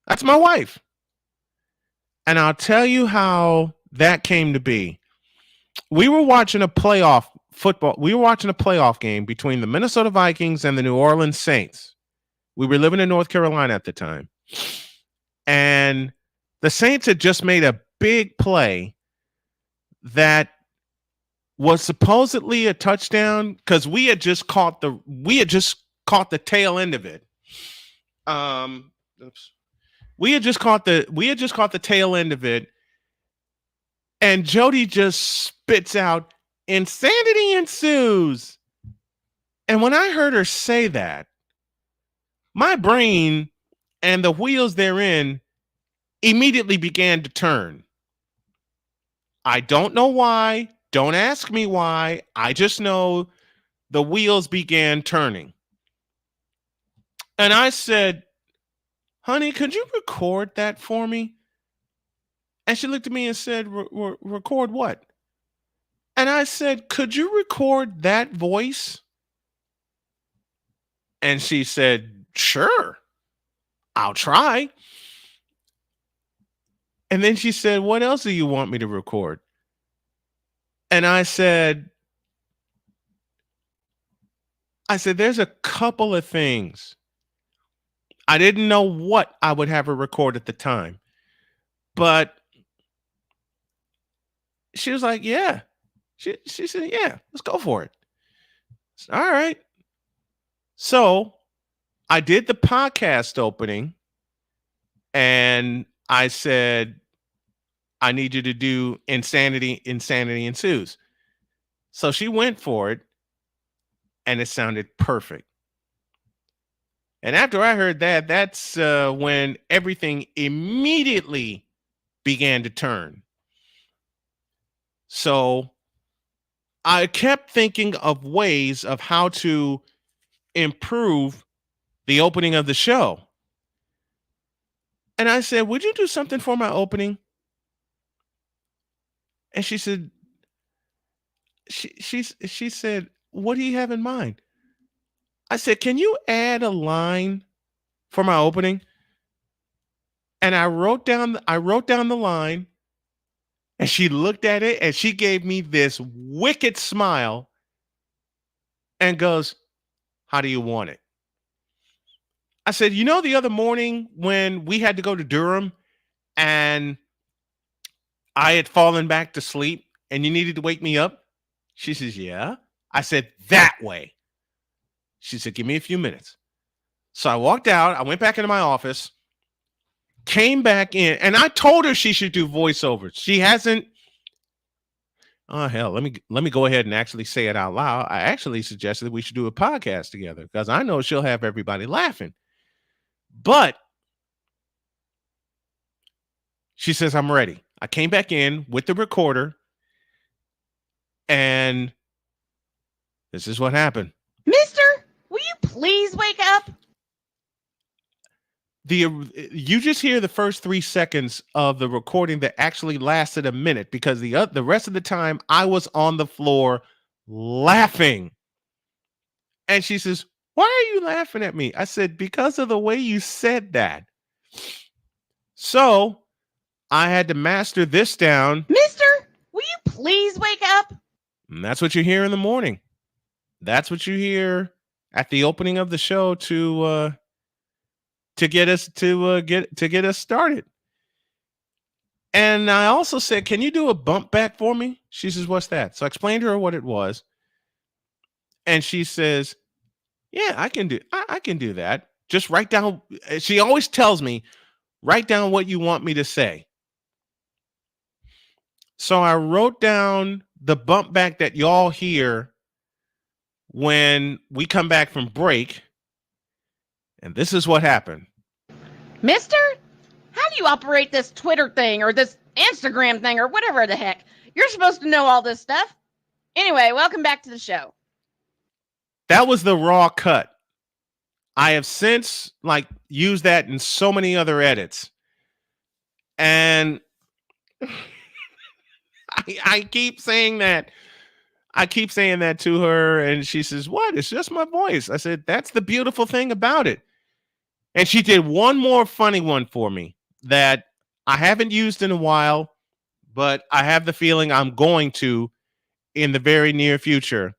That's my wife. And I'll tell you how that came to be. We were watching a playoff game between the Minnesota Vikings and the New Orleans Saints. We were living in North Carolina at the time. And the Saints had just made a big play that was supposedly a touchdown because we had just caught the tail end of it. We had just caught the tail end of it, and Jody just spits out "insanity ensues." And when I heard her say that, my brain and the wheels therein immediately began to turn. I don't know why. Don't ask me why. I just know the wheels began turning. And I said, "Honey, could you record that for me?" And she looked at me and said, "Record what?" And I said, "Could you record that voice?" And she said, "Sure, I'll try." And then she said, "What else do you want me to record?" And I said, "There's a couple of things." I didn't know what I would have her record at the time. But she was like, "Yeah." She said, "Yeah, let's go for it." Said, "All right." So I did the podcast opening, and I said, "I need you to do insanity ensues." So she went for it, and it sounded perfect. And after I heard that, that's when everything immediately began to turn. So I kept thinking of ways of how to improve the opening of the show. And I said, "Would you do something for my opening?" And she said, she said, "What do you have in mind?" I said, "Can you add a line for my opening. And I wrote down the line, and she looked at it and she gave me this wicked smile and goes, "How do you want it?" I said, "You know, the other morning when we had to go to Durham and I had fallen back to sleep and you needed to wake me up?" She says, "Yeah." I said, "That way." She said, "Give me a few minutes." So I walked out. I went back into my office, came back in, and I told her she should do voiceovers. She hasn't. Oh, hell, let me go ahead and actually say it out loud. I actually suggested that we should do a podcast together because I know she'll have everybody laughing. But she says, "I'm ready." I came back in with the recorder, and this is what happened. Mister, will you please wake up? You just hear the first 3 seconds of the recording that actually lasted a minute because the rest of the time I was on the floor laughing. And she says, "Why are you laughing at me?" I said, "Because of the way you said that." So I had to master this down. Mister, will you please wake up? And that's what you hear in the morning. That's what you hear at the opening of the show to get us started. And I also said, "Can you do a bump back for me?" She says, "What's that?" So I explained to her what it was. And she says, "Yeah, I can do that. Just write down." She always tells me, "Write down what you want me to say." So I wrote down the bump back that y'all hear when we come back from break. And this is what happened. Mister, how do you operate this Twitter thing or this Instagram thing or whatever the heck? You're supposed to know all this stuff. Anyway, welcome back to the show. That was the raw cut. I have since used that in so many other edits. And I keep saying that. I keep saying that to her, and she says, "What? It's just my voice." I said, "That's the beautiful thing about it." And she did one more funny one for me that I haven't used in a while, but I have the feeling I'm going to in the very near future.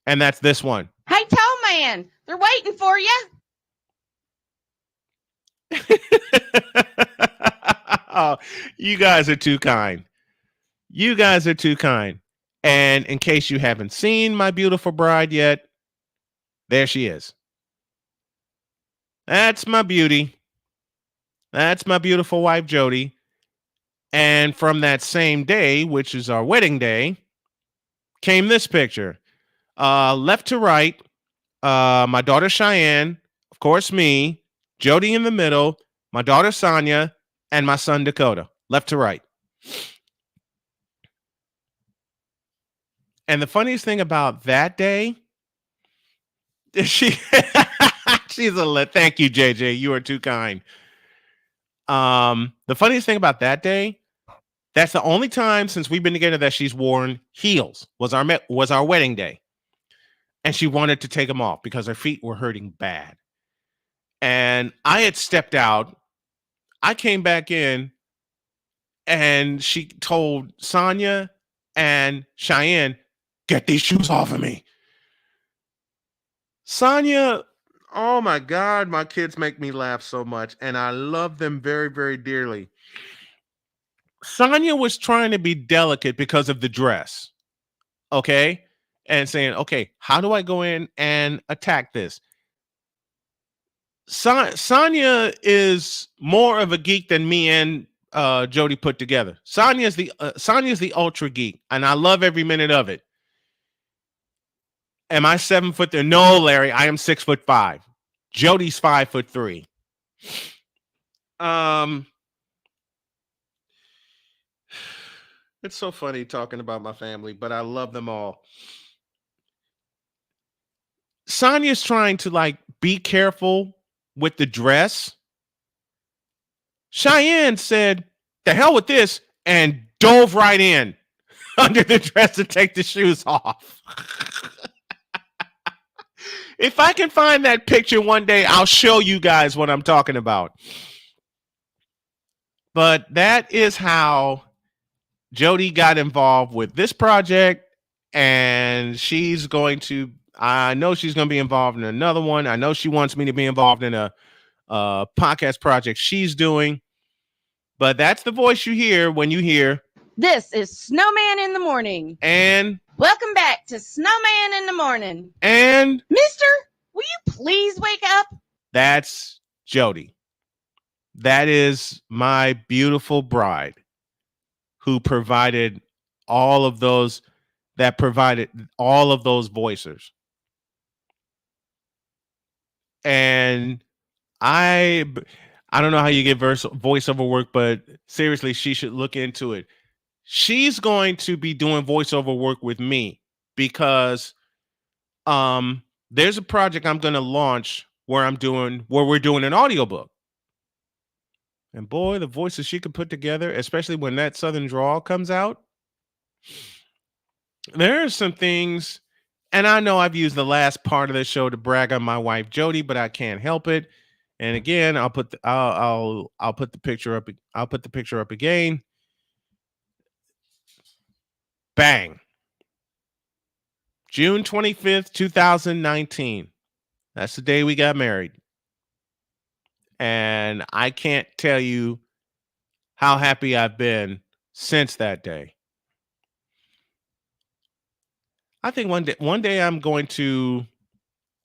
And that's this one. Hey, Tomlin, they're waiting for you. Oh, you guys are too kind. You guys are too kind. And in case you haven't seen my beautiful bride yet, there she is. That's my beauty. That's my beautiful wife, Jody. And from that same day, which is our wedding day, came this picture. Left to right, my daughter Cheyenne, of course me, Jody in the middle, my daughter Sonia, and my son Dakota. Left to right. And the funniest thing about that day is she's thank you, JJ. You are too kind. The funniest thing about that day, that's the only time since we've been together that she's worn heels. Was our wedding day. And she wanted to take them off because her feet were hurting bad. And I had stepped out. I came back in and she told Sonia and Cheyenne, "Get these shoes off of me." Sonia, oh my God, my kids make me laugh so much. And I love them very, very dearly. Sonia was trying to be delicate because of the dress. Okay. And saying, "Okay, how do I go in and attack this?" Sonia is more of a geek than me and Jody put together. Sonia's the ultra geek, and I love every minute of it. Am I 7 foot there? No, Larry, I am 6'5". Jody's 5'3". It's so funny talking about my family, but I love them all. Sonia's trying to be careful with the dress. Cheyenne said, "The hell with this," and dove right in under the dress to take the shoes off. If I can find that picture one day, I'll show you guys what I'm talking about. But that is how Jody got involved with this project, and she's going to, I know she's going to be involved in another one. I know she wants me to be involved in a podcast project she's doing, but that's the voice you hear when you hear. This is Snowman in the Morning. And welcome back to Snowman in the Morning. And Mister, will you please wake up? That's Jody. That is my beautiful bride who provided all of those, that provided all of those voices. And I don't know how you get voiceover work, but seriously, she should look into it. She's going to be doing voiceover work with me because there's a project I'm going to launch where we're doing an audiobook. And boy, the voices she could put together, especially when that Southern drawl comes out. There are some things, and I know I've used the last part of the show to brag on my wife Jody, but I can't help it. And again, I'll put the picture up. I'll put the picture up again. Bang. June 25th, 2019. That's the day we got married. And I can't tell you how happy I've been since that day. I think one day I'm going to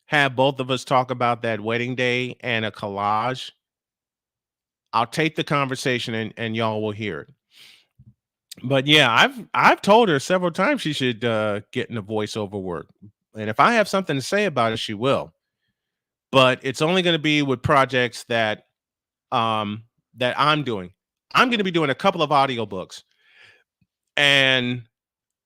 have both of us talk about that wedding day and a collage. I'll take the conversation and y'all will hear it. But yeah, I've told her several times she should get into voiceover work. And if I have something to say about it, she will. But it's only going to be with projects that that I'm doing. I'm going to be doing a couple of audiobooks. And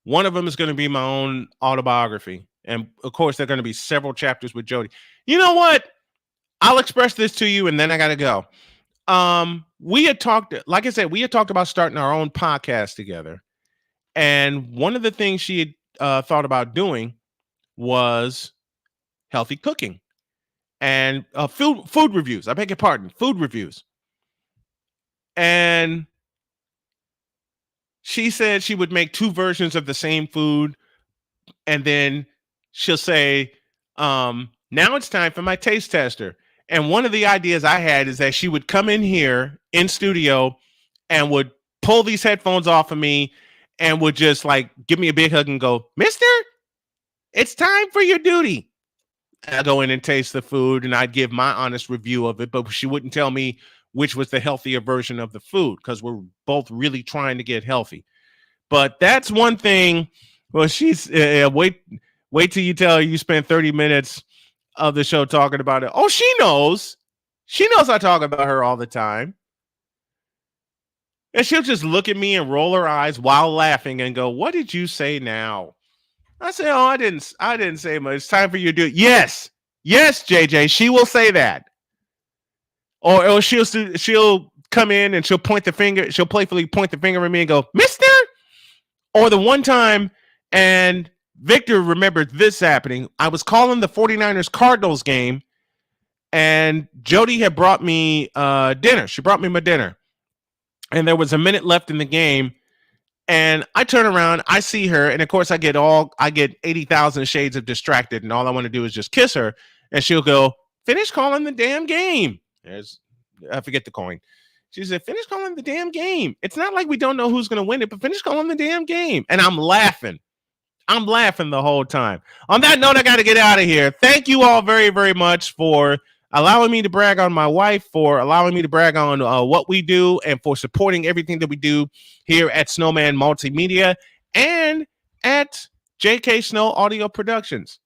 one of them is going to be my own autobiography. And of course, there are going to be several chapters with Jody. You know what? I'll express this to you and then I got to go. We had talked, like I said, we had talked about starting our own podcast together. And one of the things she had thought about doing was healthy cooking and food reviews. I beg your pardon, food reviews. And she said she would make two versions of the same food. And then she'll say, now it's time for my taste tester. And one of the ideas I had is that she would come in here in studio and would pull these headphones off of me and would just like give me a big hug and go, "Mister, it's time for your duty." And I'd go in and taste the food and I'd give my honest review of it, but she wouldn't tell me which was the healthier version of the food because we're both really trying to get healthy. But that's one thing. Well, she's wait till you tell her you spent 30 minutes of the show talking about it. Oh, she knows. She knows I talk about her all the time. And she'll just look at me and roll her eyes while laughing and go, "What did you say now?" I say, "Oh, I didn't say much. It's time for you to do it." Yes, JJ, she will say that. Or she'll come in and she'll point the finger. She'll playfully point the finger at me and go, "Mister." Or the one time, and Victor remembered this happening. I was calling the 49ers Cardinals game, and Jody had brought me dinner. She brought me my dinner. And there was a minute left in the game. And I turn around, I see her, and of course I get 80,000 shades of distracted, and all I want to do is just kiss her. And she'll go, "Finish calling the damn game." I forget the coin. She said, "Finish calling the damn game. It's not like we don't know who's going to win it, but finish calling the damn game." And I'm laughing. I'm laughing the whole time. On that note, I got to get out of here. Thank you all very, very much for allowing me to brag on my wife, for allowing me to brag on what we do, and for supporting everything that we do here at Snowman Multimedia and at J.K. Snow Audio Productions.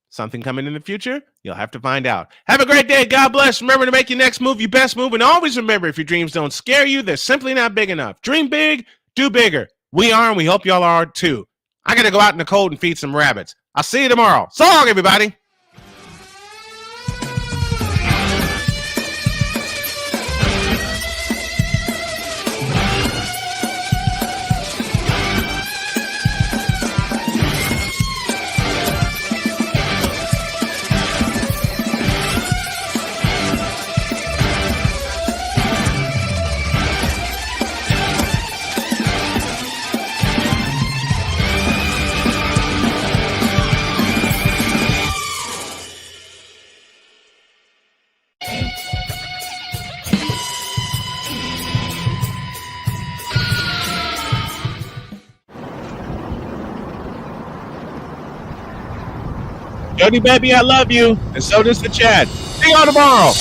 Something coming in the future? You'll have to find out. Have a great day. God bless. Remember to make your next move your best move. And always remember, if your dreams don't scare you, they're simply not big enough. Dream big, do bigger. We are, and we hope y'all are too. I got to go out in the cold and feed some rabbits. I'll see you tomorrow. So long, everybody. Jody, baby, I love you. And so does the chat. See y'all tomorrow.